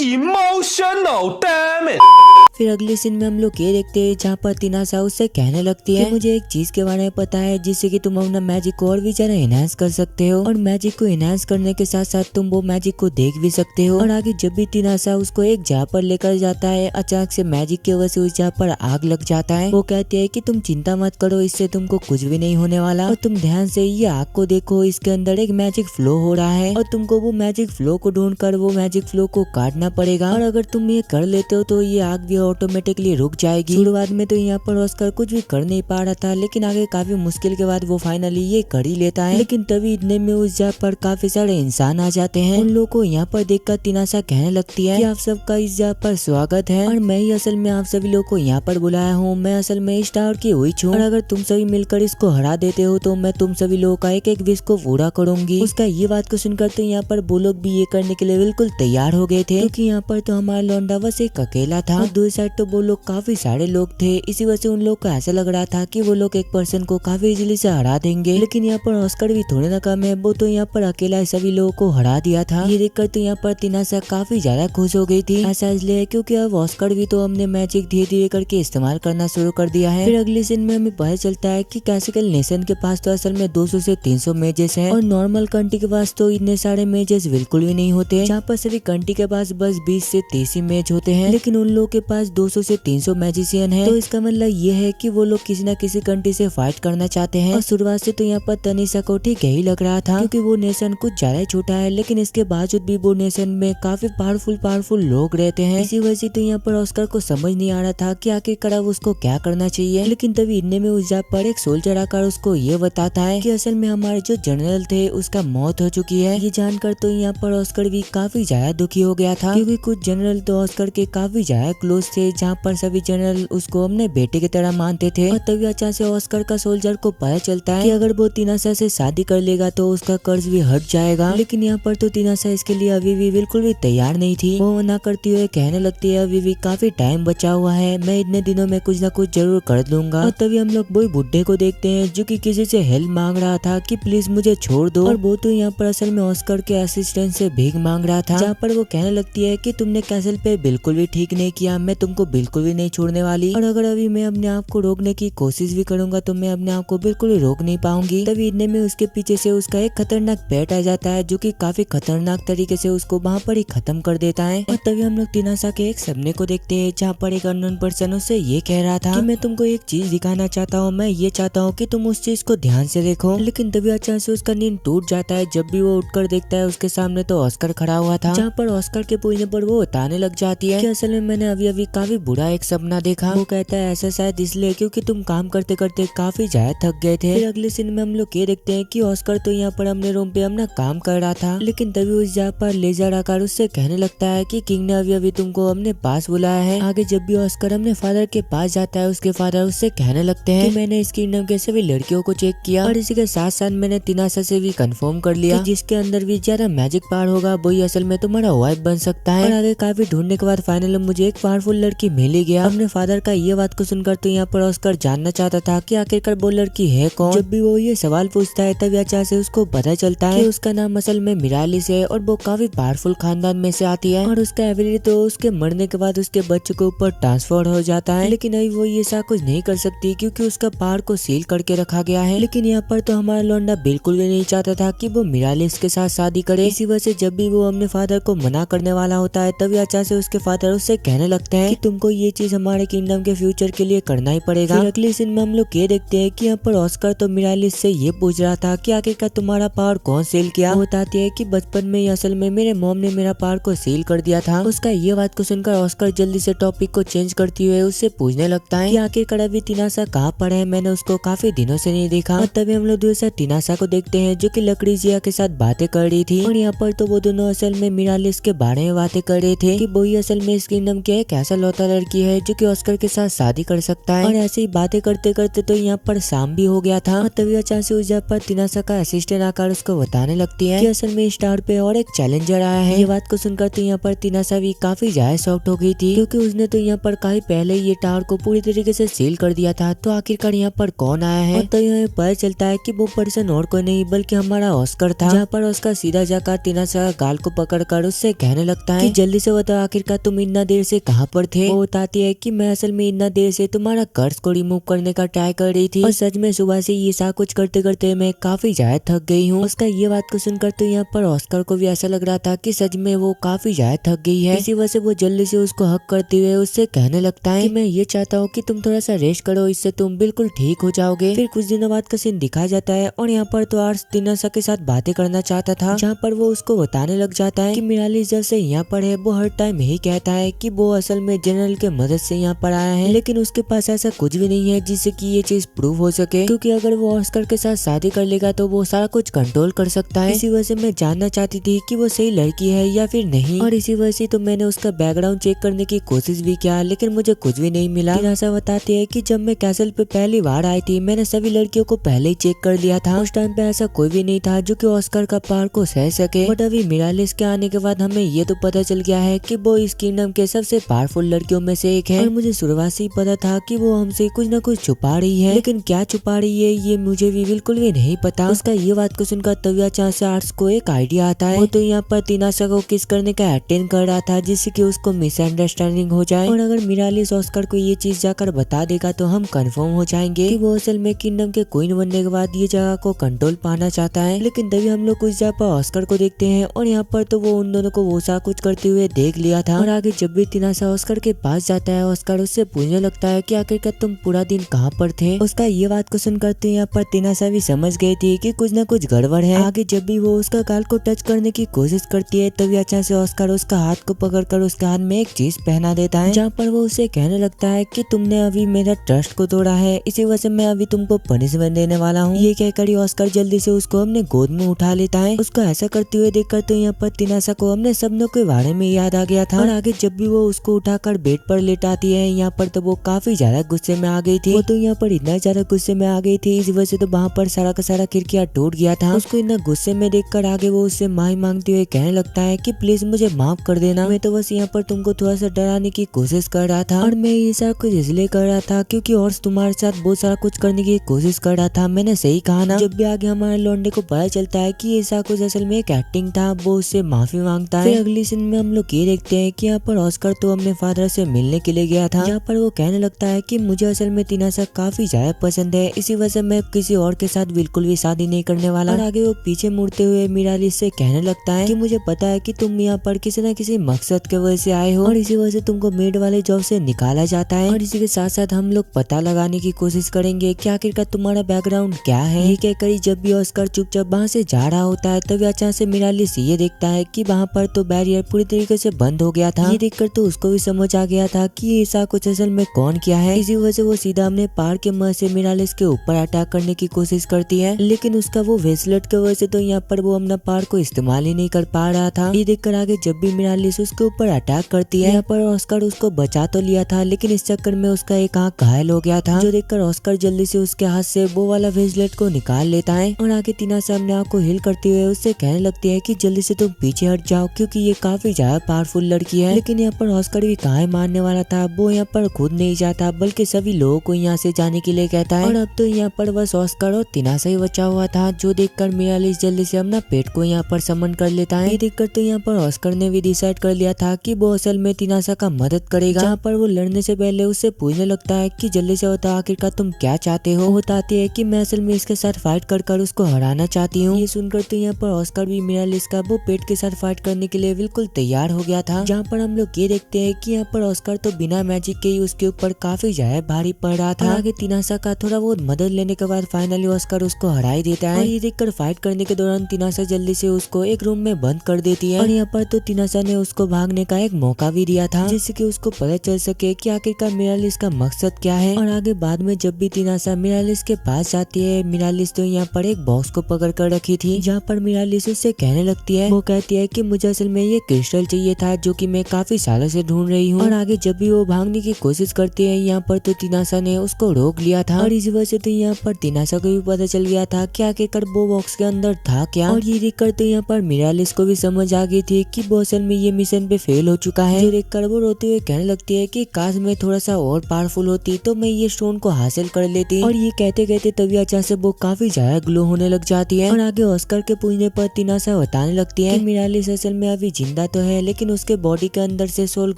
Emotional, damn it! फिर अगले सीन में हम लोग ये देखते हैं जहाँ पर तिनासा उससे कहने लगती है कि मुझे एक चीज के बारे में पता है जिससे कि तुम अपना मैजिक को और भी ज्यादा एनहांस कर सकते हो, और मैजिक को एनहांस करने के साथ साथ तुम वो मैजिक को देख भी सकते हो। और आगे जब भी तिनासा उसको एक जगह पर लेकर जाता है, अचानक से मैजिक की वजह से उस जगह पर आग लग जाता है। वो कहती है कि तुम चिंता मत करो, इससे तुमको कुछ भी नहीं होने वाला, और तुम ध्यान से ये आग को देखो, इसके अंदर एक मैजिक फ्लो हो रहा है और तुमको वो मैजिक फ्लो को ढूंढ कर वो मैजिक फ्लो को काटना पड़ेगा। और अगर तुम ये कर लेते हो तो ये आग भी ऑटोमेटिकली रुक जाएगी। शुरुआत में तो यहाँ पर ऑस्कर कुछ भी कर नहीं पा रहा था, लेकिन आगे काफी मुश्किल के बाद वो फाइनली ये कर ही लेता है। लेकिन तभी इतने में उस जगह पर काफी सारे इंसान आ जाते हैं। उन लोगों को यहाँ पर देखकर तिनासा कहने लगती है कि आप सबका इस जगह पर स्वागत है और मैं ही असल में आप सभी लोगों को यहाँ पर बुलाया हूँ। मैं असल में इस टावर की हुई हूँ और अगर तुम सभी मिलकर इसको हरा देते हो तो मैं तुम सभी लोगों का एक एक विश को पूरा करूंगी। उसका ये बात को सुनकर तो यहाँ पर वो लोग भी ये करने के लिए बिल्कुल तैयार हो गए थे, क्योंकि यहाँ पर तो हमारा लौंडा बस एक अकेला था और दूसरी साइड तो वो लोग काफी सारे लोग थे। इसी वजह से उन लोग को ऐसा लग रहा था कि वो लोग एक पर्सन को काफी इजीली से हरा देंगे। लेकिन यहाँ पर ऑस्कर भी थोड़े ना कम है, वो तो यहाँ पर अकेला सभी लोगों को हरा दिया था। ये देखकर तो यहाँ पर तिनासा काफी ज्यादा खुश हो गई थी। ऐसा इसलिए क्योंकि अब ऑस्कर भी तो हमने मैजिक धीरे धीरे करके इस्तेमाल करना शुरू कर दिया है। फिर अगले सीन में हमें पता चलता है कि क्लासिकल नेशन के पास तो असल में 200 से 300 मेजेस है और नॉर्मल कंट्री के पास तो इतने सारे मेजेस बिल्कुल भी नहीं होते। जहाँ पर सभी कंट्री के पास बस 20 से 30 ही मेज होते हैं, लेकिन उन लोगों के पास पास 200 से 300 मैजिशियन है। तो इसका मतलब ये है कि वो लोग किसी न किसी कंट्री से फाइट करना चाहते हैं। और शुरुआत से तो यहाँ पर तनीषा को ठीक यही लग रहा था, क्योंकि वो नेशन कुछ ज्यादा ही छोटा है, लेकिन इसके बावजूद भी वो नेशन में काफी पावरफुल लोग रहते हैं। इसी वजह से तो यहाँ पर ऑस्कर को समझ नहीं आ रहा था कि आखिरकार अब उसको क्या करना चाहिए। लेकिन तभी इतने में उस जगह पर एक सोल्जर आकर उसको ये बताता है कि असल में हमारे जो जनरल थे उसका मौत हो चुकी है। ये जानकर तो यहाँ पर ऑस्कर भी काफी ज्यादा दुखी हो गया था, क्योंकि कुछ जनरल तो ऑस्कर के काफी ज्यादा क्लोज थे, जहाँ पर सभी जनरल उसको अपने बेटे की तरह मानते थे। और तभी अचानक से ऑस्कर का सोल्जर को पता चलता है कि अगर वो तिनाशा से शादी कर लेगा तो उसका कर्ज भी हट जाएगा। लेकिन यहाँ पर तो तिनाशा इसके लिए अभी भी बिल्कुल भी तैयार नहीं थी। वो मना करती हुए कहने लगती है अभी भी काफी टाइम बचा हुआ है, मैं इतने दिनों में कुछ ना कुछ जरूर कर लूंगा। और तभी हम लोग वो बुड्ढे को देखते हैं जो कि किसी से हेल्प मांग रहा था कि प्लीज मुझे छोड़ दो। और वो तो यहाँ पर असल में ऑस्कर के असिस्टेंट से भीख मांग रहा था, जहाँ पर वो कहने लगती है कि तुमने कैसल पे बिल्कुल भी ठीक नहीं किया, मैं तुमको बिल्कुल भी नहीं छोड़ने वाली, और अगर अभी मैं अपने आप को रोकने की कोशिश भी करूंगा तो मैं अपने आप को बिल्कुल भी रोक नहीं पाऊंगी। तभी इतने में उसके पीछे से उसका एक खतरनाक पेट आ जाता है, जो कि काफी खतरनाक तरीके से उसको वहाँ पर ही खत्म कर देता है। और तभी हम लोग तिनाशा के एक सपने को देखते हैं, जहाँ पर एक अननोन पर्सन उससे ये कह रहा था कि मैं तुमको एक चीज दिखाना चाहता हूँ, मैं ये चाहता हूँ कि तुम उस चीज को ध्यान से देखो। लेकिन तभी अचानक से उसका नींद टूट जाता है। जब भी वो उठकर देखता है उसके सामने तो ऑस्कर खड़ा हुआ था, जहाँ पर ऑस्कर के पूछने पर वो बताने लग जाती है कि असल में मैंने अभी अभी काफी बुरा एक सपना देखा। वो कहता है ऐसा शायद इसलिए क्योंकि तुम काम करते करते काफी ज्यादा थक गए थे। फिर अगले सीन में हम लोग ये देखते हैं कि ऑस्कर तो यहाँ पर अपने रूम पे अपना काम कर रहा था, लेकिन तभी उस जगह पर लेजर आकर उससे कहने लगता है कि किंग ने अभी अभी तुमको अपने पास बुलाया है। आगे जब भी ऑस्कर अपने फादर के पास जाता है, उसके फादर उससे कहने लगते हैं कि मैंने इस किंगडम के सभी लड़कियों को चेक किया, और इसी के साथ साथ मैंने तिनाशा से भी कंफर्म कर लिया कि जिसके अंदर भी ज्यादा मैजिक पावर होगा वही असल में तुम्हारा वाइफ बन सकता है। और आगे काफी ढूंढने के बाद फाइनली मुझे एक पावरफुल लड़की मिल ही गया। अपने फादर का ये बात को सुनकर तो यहाँ पर ऑस्कर जानना चाहता था कि आखिरकार वो लड़की है कौन। जब भी वो ये सवाल पूछता है तभी अचानक से उसको पता चलता है कि उसका नाम असल में मिरालिस है, और वो काफी पावरफुल खानदान में से आती है, और उसका एबिलिटी तो उसके मरने के बाद उसके बच्चे के ऊपर ट्रांसफर हो जाता है। लेकिन अभी वो ये सब कुछ नहीं कर सकती क्योंकि उसका पावर को सील करके रखा गया है। लेकिन यहाँ पर तो हमारा लौंडा बिल्कुल भी नहीं चाहता था कि वो मिरालिस के साथ शादी करे। इसी वजह से जब भी वो अपने फादर को मना करने वाला होता है तभी अचानक से उसके फादर उससे कहने लगते हैं कि तुमको ये चीज हमारे किंगडम के फ्यूचर के लिए करना ही पड़ेगा। फिर अगले सीन में हम लोग ये देखते हैं कि यहाँ पर ऑस्कर तो मिरालिस से ये पूछ रहा था कि आखिरकार तुम्हारा पावर कौन सील किया। वो बताती है कि बचपन में असल में मेरे मॉम ने मेरा पावर को सील कर दिया था। उसका ये बात को सुनकर ऑस्कर जल्दी से टॉपिक को चेंज करती हुए उससे पूछने लगता है कि आखिरकार अभी तिनाशा कहाँ पर है, मैंने उसको काफी दिनों से नहीं देखा। और तभी हम लोग दूसरा तिनाशा को देखते हैं जो कि लकड़ी जिया के साथ बातें कर रही थी, और यहाँ पर तो वो दोनों असल में मिरालिस के बारे में बातें कर रहे थे कि वो ही असल में इस किंगडम के एक ऐसा लौता लड़की है जो कि ऑस्कर के साथ शादी कर सकता है। और ऐसे ही बातें करते करते तो यहाँ पर शाम भी हो गया था, और तभी अचानक से उस जगह पर तिनाशा का असिस्टेंट आकर उसको बताने लगती है कि असल में स्टार पे और एक चैलेंजर आया है। ये बात को सुनकर तो यहाँ पर तिनाशा भी काफी ज्यादा शॉक्ड हो गई थी, क्योंकि उसने तो यहाँ पर काफी पहले ये टावर को पूरी तरीके से सील कर दिया था। तो आखिरकार यहाँ पर कौन आया है। और तो यहाँ पता चलता है कि वो पर्सन और कोई नहीं बल्कि हमारा ऑस्कर था, जहाँ पर उसका सीधा जाकर तिनाशा गाल को पकड़कर उससे कहने लगता है कि जल्दी से बताओ आखिरकार तुम इतना देर से कहाँ पर थे। वो बताती है कि मैं असल में इतना देर से तुम्हारा कर्ज को रिमूव करने का ट्राई कर रही थी, और सच में सुबह से ये सब कुछ करते करते मैं काफी ज्यादा थक गई हूँ। उसका ये बात को सुनकर तो यहाँ पर ऑस्कर को भी ऐसा लग रहा था कि सच में वो काफी ज्यादा थक गई है। इसी वजह से वो जल्दी से उसको हक करते हुए उससे कहने लगता है कि मैं ये चाहता हूँ कि तुम थोड़ा सा रेस्ट करो, इससे तुम बिल्कुल ठीक हो जाओगे। फिर कुछ दिनों बाद का सीन दिखाया जाता है, और यहाँ पर तो आर्स तिनाशा के साथ बातें करना चाहता था, जहाँ पर वो उसको बताने लग जाता है कि मिरालिस जब से यहाँ पर है वो हर टाइम यही कहता है कि वो असल में जनरल के मदद से यहाँ पर आया है, लेकिन उसके पास ऐसा कुछ भी नहीं है जिससे कि ये चीज प्रूव हो सके, क्योंकि अगर वो ऑस्कर के साथ शादी कर लेगा तो वो सारा कुछ कंट्रोल कर सकता है। इसी वजह से मैं जानना चाहती थी कि वो सही लड़की है या फिर नहीं, और इसी वजह से तो मैंने उसका बैकग्राउंड चेक करने की कोशिश भी किया, लेकिन मुझे कुछ भी नहीं मिला। तिनाशा बताती है कि जब मैं कैसल पे पहली बार आई थी मैंने सभी लड़कियों को पहले ही चेक कर लिया था। उस टाइम पे ऐसा कोई भी नहीं था जो कि ऑस्कर का पावर को सह सके, बट अभी मिरालिस के आने के बाद हमें ये तो पता चल गया है कि वो इस किंगडम के सबसे पावरफुल लड़कियों में से एक है, और मुझे शुरुआत से ही पता था कि वो हमसे कुछ न कुछ छुपा रही है, लेकिन क्या छुपा रही है ये मुझे भी बिल्कुल भी नहीं पता। उसका ये बात को सुनकर तभी अचानक से आर्ट्स को एक आइडिया आता है। वो तो यहाँ पर तिनाशा को किस करने का अटेंड कर रहा था जिससे कि उसको मिसअंडरस्टैंडिंग हो जाए, और अगर मिरालिस ऑस्कर को ये चीज जाकर बता देगा तो हम कंफर्म हो जाएंगे कि वो असल में किंगडम के क्वीन बनने के बाद ये जगह को कंट्रोल पाना चाहता है। लेकिन तभी हम लोग उस जगह पर ऑस्कर को देखते हैं, और यहाँ पर तो वो उन दोनों को वो सा कुछ करते हुए देख लिया था। और आगे जब भी तिनाशा ऑस्कर ऑस्कर के पास जाता है। ऑस्कर उससे पूछने लगता है कि आखिरकार तुम पूरा दिन कहाँ पर थे। उसका ये बात को सुनकर तो यहाँ पर तिनासा भी समझ गई थी कि कुछ न कुछ गड़बड़ है। आगे जब भी वो उसका गाल को टच करने की कोशिश करती है तभी अचानक से ऑस्कर उसका हाथ को पकड़कर उसके हाथ में एक चीज पहना देता है, जहाँ पर वो उसे कहने लगता है कि तुमने अभी मेरा ट्रस्ट को तोड़ा है, इसी वजह से मैं अभी तुमको पनिशमेंट देने वाला हूँ। ये कहकर ही ऑस्कर जल्दी से उसको अपने गोद में उठा लेता है। उसको ऐसा करते हुए देखकर तो यहाँ पर तिनासा को अपने सपनों के बारे में याद आ गया था। और आगे जब भी वो उसको उठाकर बेड पर लेटाती है यहाँ पर तो वो काफी ज्यादा गुस्से में आ गई थी। वो तो यहाँ पर इतना ज्यादा गुस्से में आ गई थी, इस वजह से तो वहाँ पर सारा का सारा खिड़कियाँ टूट गया था। उसको इतना गुस्से में देखकर आगे वो उससे माफी मांगते हुए कहने लगता है कि प्लीज मुझे माफ कर देना, मैं तो बस यहाँ पर तुमको थोड़ा सा डराने की कोशिश कर रहा था और मैं ये सारा कुछ इसलिए कर रहा था क्योंकि और तुम्हारे साथ बहुत सारा कुछ करने की कोशिश कर रहा था। मैंने सही कहा ना। जब भी आगे हमारे लौंडे को पता चलता है कि ये सारा कुछ असल में एक एक्टिंग था, वो उससे माफी मांगता है। फिर अगली सीन में हम लोग ये देखते हैं कि यहाँ पर ऑस्कर तो अपने फादर से मिलने के लिए गया था, जहाँ पर वो कहने लगता है कि मुझे असल में तिनासा काफी ज्यादा पसंद है, इसी वजह से मैं किसी और के साथ बिल्कुल भी शादी नहीं करने वाला। और आगे वो पीछे मुड़ते हुए मिरालिस से कहने लगता है कि मुझे पता है कि तुम यहाँ पर किसी न किसी मकसद के वजह से आए हो और इसी वजह से तुमको मेड वाले जॉब से निकाला जाता है। और इसी के साथ साथ हम लोग पता लगाने की कोशिश करेंगे कि आखिरकार तुम्हारा बैकग्राउंड क्या है। ये कहकर जब भी ऑस्कर चुपचाप वहाँ से जा रहा होता है तभी अचानक से मिरालिस ये देखता है कि वहाँ पर तो बैरियर पूरी तरीके से बंद हो गया था। ये देखकर तो उसको भी समझ आ गया था कि ऐसा कुछ असल में कौन किया है। इसी वजह से वो सीधा अपने पहाड़ के मदद से मिरालिस के ऊपर अटैक करने की कोशिश करती है, लेकिन उसका वो वेस्टलेट की वजह से तो यहाँ पर वो अपना पहाड़ को इस्तेमाल ही नहीं कर पा रहा था। ये देखकर आगे जब भी मिरालिस उसके ऊपर अटैक करती है यहाँ पर ऑस्कर उसको बचा तो लिया था, लेकिन इस चक्कर में उसका एक आंख घायल हो गया था, जो देखकर ऑस्कर जल्दी से उसके हाथ से वो वाला वेस्टलेट को निकाल लेता है। और आगे तिनासा अपने आँख को हिल करते हुए उससे कहने लगती है कि जल्दी से तुम पीछे हट जाओ क्योंकि ये काफी ज्यादा पावरफुल लड़की है। लेकिन यहाँ पर ऑस्कर भी कहाँ मारने वाला था, वो यहाँ पर खुद नहीं जाता बल्कि सभी लोगों को यहाँ से जाने के लिए कहता है। और अब तो यहाँ पर बस ऑस्कर और तिनासा ही बचा हुआ था, जो देखकर मिरालिस जल्दी से अपना पेट को यहाँ पर समन कर लेता है। ये देखकर तो यहाँ पर ऑस्कर ने भी डिसाइड कर लिया था कि वो असल में तिनासा का मदद करेगा। जहाँ पर वो लड़ने से पहले उससे पूछने लगता है कि जल्दी से बता आखिरकार तुम क्या चाहते हो। बताती है कि मैं असल में इसके साथ फाइट कर उसको हराना चाहती हूँ। ये सुनकर तो यहाँ पर ऑस्कर भी मिरालिस का वो पेट के साथ फाइट करने के लिए बिल्कुल तैयार हो गया था। जहाँ पर हम लोग ये देखते हैं कि यहाँ पर ऑस्कर तो बिना मैजिक के ही उसके ऊपर काफी ज्यादा भारी पड़ रहा था। आगे तिनासा का थोड़ा बहुत मदद लेने के बाद फाइनली ऑस्कर उसको हरा ही देता है। और ये देखकर फाइट करने के दौरान तिनासा जल्दी से उसको एक रूम में बंद कर देती है। और यहाँ पर तो तिनासा ने उसको भागने का एक मौका भी दिया था, जिससे कि उसको पता चल सके कि आखिरकार मिरालिस का मकसद क्या है। और आगे बाद में जब भी तिनासा मिरालिस के पास जाती है, मिरालिस तो यहाँ पर एक बॉक्स को पकड़ कर रखी थी, जहाँ पर मिरालिस उससे कहने लगती है, वो कहती है कि मुझे असल में ये क्रिस्टल चाहिए था जो कि मैं काफी सालों से ढूंढ रही हूँ। और आगे जब भी वो भागने की कोशिश करती है यहाँ पर तो तिनासा ने उसको रोक लिया था। और इसी वजह से तो यहाँ पर तिनासा को भी पता चल गया था कि आखिरकार वो बॉक्स के अंदर था क्या। और ये देखकर तो यहाँ पर मिरालिस को भी समझ आ गई थी कि वो असल में ये मिशन पे फेल हो चुका है। जो देखकर वो रोते हुए कहने लगती है कि काश मैं थोड़ा सा और पावरफुल होती तो मैं ये स्टोन को हासिल कर लेती। और ये कहते कहते तभी अचानक से वो काफी ज्यादा ग्लो होने लग जाती है। और आगे ऑस्कर के पूछने पर तिनासा बताने लगती है कि मिरालिस असल में अभी जिंदा तो है, लेकिन उसके बॉडी के अंदर से सोल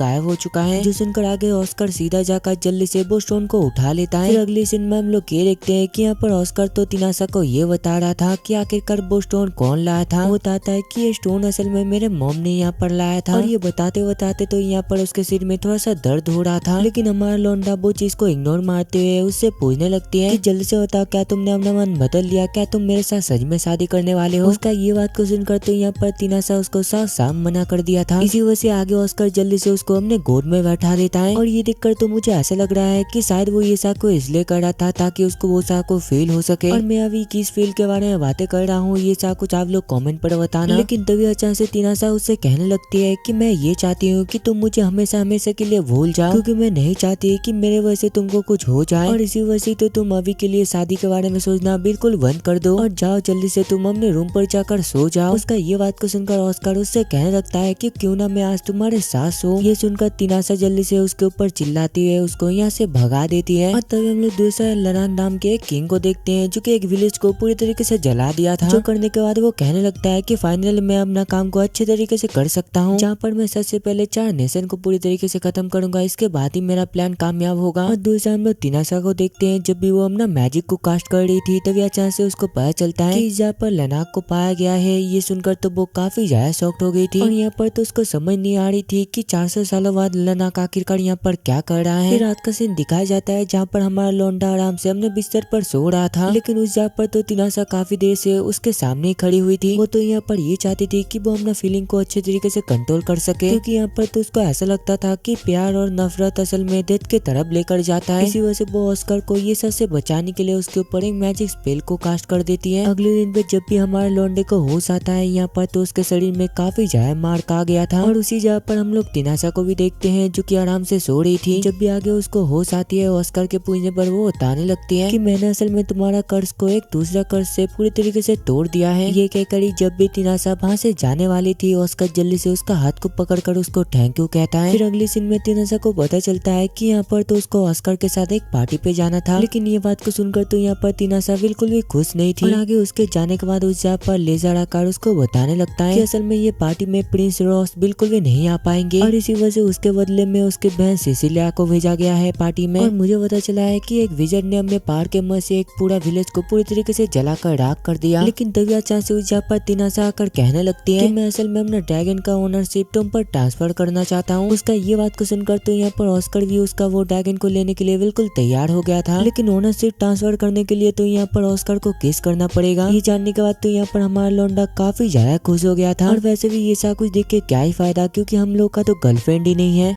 गायब हो चुका है। जो सुनकर आगे ऑस्कर सीधा जाकर जल्दी से वो स्टोन को उठा लेता है। फिर अगली सीन में हम लोग ये देखते हैं कि यहाँ पर ऑस्कर तो तिनासा को ये बता रहा था कि आखिरकार वो स्टोन कौन लाया था। वो बताता है कि ये स्टोन असल में मेरे मॉम ने यहाँ पर लाया था। और ये बताते बताते तो यहाँ पर उसके सिर में थोड़ा सा दर्द हो रहा था, लेकिन हमारा लौंडा वो चीज को इग्नोर मारते हुए उससे पूछने लगती है कि जल्दी से बता क्या तुमने अपना मन बदल लिया, क्या तुम मेरे साथ सच में शादी करने वाले हो। उसका ये बात को सुनकर तो यहाँ पर तिनासा उसको साफ साफ मना कर दिया था। इसी वजह से आगे ऑस्कर जल्दी से उसको अपने गोद में बैठा देता है। और ये देखकर तो मुझे ऐसा लग रहा है कि शायद वो ये सब को इसलिए कर रहा था ताकि उसको वो सब को फील हो सके। और मैं अभी किस फील के बारे में बातें कर रहा हूँ ये सब कुछ आप लोग कमेंट पर बताना। लेकिन तभी अचानक से तिनासा उससे कहने लगती है कि मैं ये चाहती हूँ कि तुम मुझे हमेशा हमेशा के लिए भूल जाओ, क्योंकि मैं नहीं चाहती कि मेरे वजह से तुमको कुछ हो जाए। और इसी वजह से तो तुम अभी के लिए शादी के बारे में सोचना बिल्कुल बंद कर दो और जाओ जल्दी से तुम अपने रूम पर जाकर सो जाओ। उसका ये बात को सुनकर ऑस्कर उससे कहने लगता है कि क्यों ना मैं आज तुम्हारे साथ सो। ये सुनकर तिनासा जल्दी से उसके ऊपर चिल्लाती है उसको यहाँ से भगा देती है। और तभी हम लोग दूसरा लरान नाम के एक किंग को देखते हैं जो कि एक विलेज को पूरी तरीके से जला दिया था। जो करने के बाद वो कहने लगता है कि फाइनली मैं अपना काम को अच्छे तरीके से कर सकता हूँ, जहाँ पर मैं सबसे पहले 4 नेशन को पूरी तरीके से खत्म करूंगा, इसके बाद ही मेरा प्लान कामयाब होगा। और दूसरा हम लोग तिनासा को देखते हैं जब भी वो अपना मैजिक को कास्ट कर रही थी तभी अचानक से उसको पता चलता है कि जहाँ पर लनाक को पाया गया है। ये सुनकर तो वो काफी ज्यादा शॉक्ड हो गई थी और यहाँ पर तो उसको समझ नहीं आ रही थी कि 400 सालों बाद लनाक आखिरकार यहाँ पर क्या कर रहा है। रात का सीन दिखाया जाता है जहाँ पर हमारा लौंडा आराम से अपने बिस्तर पर सो रहा था, लेकिन उस जगह पर तो तिनासा काफी देर से उसके सामने ही खड़ी हुई थी। वो तो यहाँ पर ये चाहती थी कि वो अपना फीलिंग को अच्छे तरीके से कंट्रोल कर सके, क्योंकि यहाँ पर तो उसको ऐसा लगता था कि प्यार और नफरत असल में डेथ के तरफ लेकर जाता है। इसी वजह से वो ऑस्कर को ये सब से बचाने के लिए उसके ऊपर एक मैजिक स्पेल को कास्ट कर देती है। अगले दिन पे जब भी हमारे लौंडे को होश आता है यहाँ पर तो उसके शरीर में काफी ज्यादा मार्क आ गया था, और उसी जगह पर हम लोग तिनासा को भी देखते हैं जो कि आराम से सो रही थी। जब भी आगे उसको होश आती है ऑस्कर के पूछने पर वो बताने लगती है कि मैंने असल में तुम्हारा कर्ज को एक दूसरा कर्ज से पूरी तरीके से तोड़ दिया है। ये कहकर ही जब भी तिनासा वहाँ से जाने वाली थी ऑस्कर जल्दी से उसका हाथ को पकड़कर उसको थैंक यू कहता है। फिर अगले सीन में तिनासा को पता चलता है कि यहाँ पर तो उसको ऑस्कर के साथ एक पार्टी पे जाना था, लेकिन ये बात को सुनकर तो यहाँ पर तिनासा बिल्कुल भी खुश नहीं थी। और आगे उसके जाने के बाद उस जगह पर लेजर आकार उसको बताने लगता है कि असल में ये पार्टी में प्रिंस रॉस बिल्कुल भी नहीं आ पाएंगे, और इसी वजह से उसके बदले में उसकी बहन सिसिलिया को भेजा गया है पार्टी में। और मुझे पता चला है कि एक विजन ने अपने पहाड़ के मध्य से एक पूरा विलेज को पूरी तरीके से जलाकर राख कर दिया। लेकिन तभी अचानक से उस जगह पर तिनासा आकर कहने लगती है कि मैं असल में अपना ड्रैगन का ओनरशिप तुम पर ट्रांसफर करना चाहता हूँ। उसका ये बात को सुनकर तो यहाँ पर ऑस्कर भी उसका वो ड्रैगन को लेने के लिए बिल्कुल तैयार हो गया था, लेकिन ओनरशिप ट्रांसफर करने के लिए तो यहाँ पर ऑस्कर को किस करना पड़ेगा। ये जानने के बाद तो यहाँ पर हमारा लौंडा काफी ज्यादा खुश हो गया था, और वैसे भी ये सब कुछ देख के क्या ही फायदा, क्योंकि हम लोग का तो गर्लफ्रेंड ही नहीं है।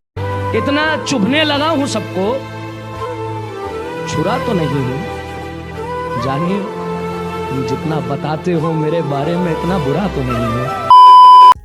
इतना चुभने लगा हूँ सबको, छुरा तो नहीं हूँ, जानिए जितना बताते हो मेरे बारे में इतना बुरा तो नहीं है।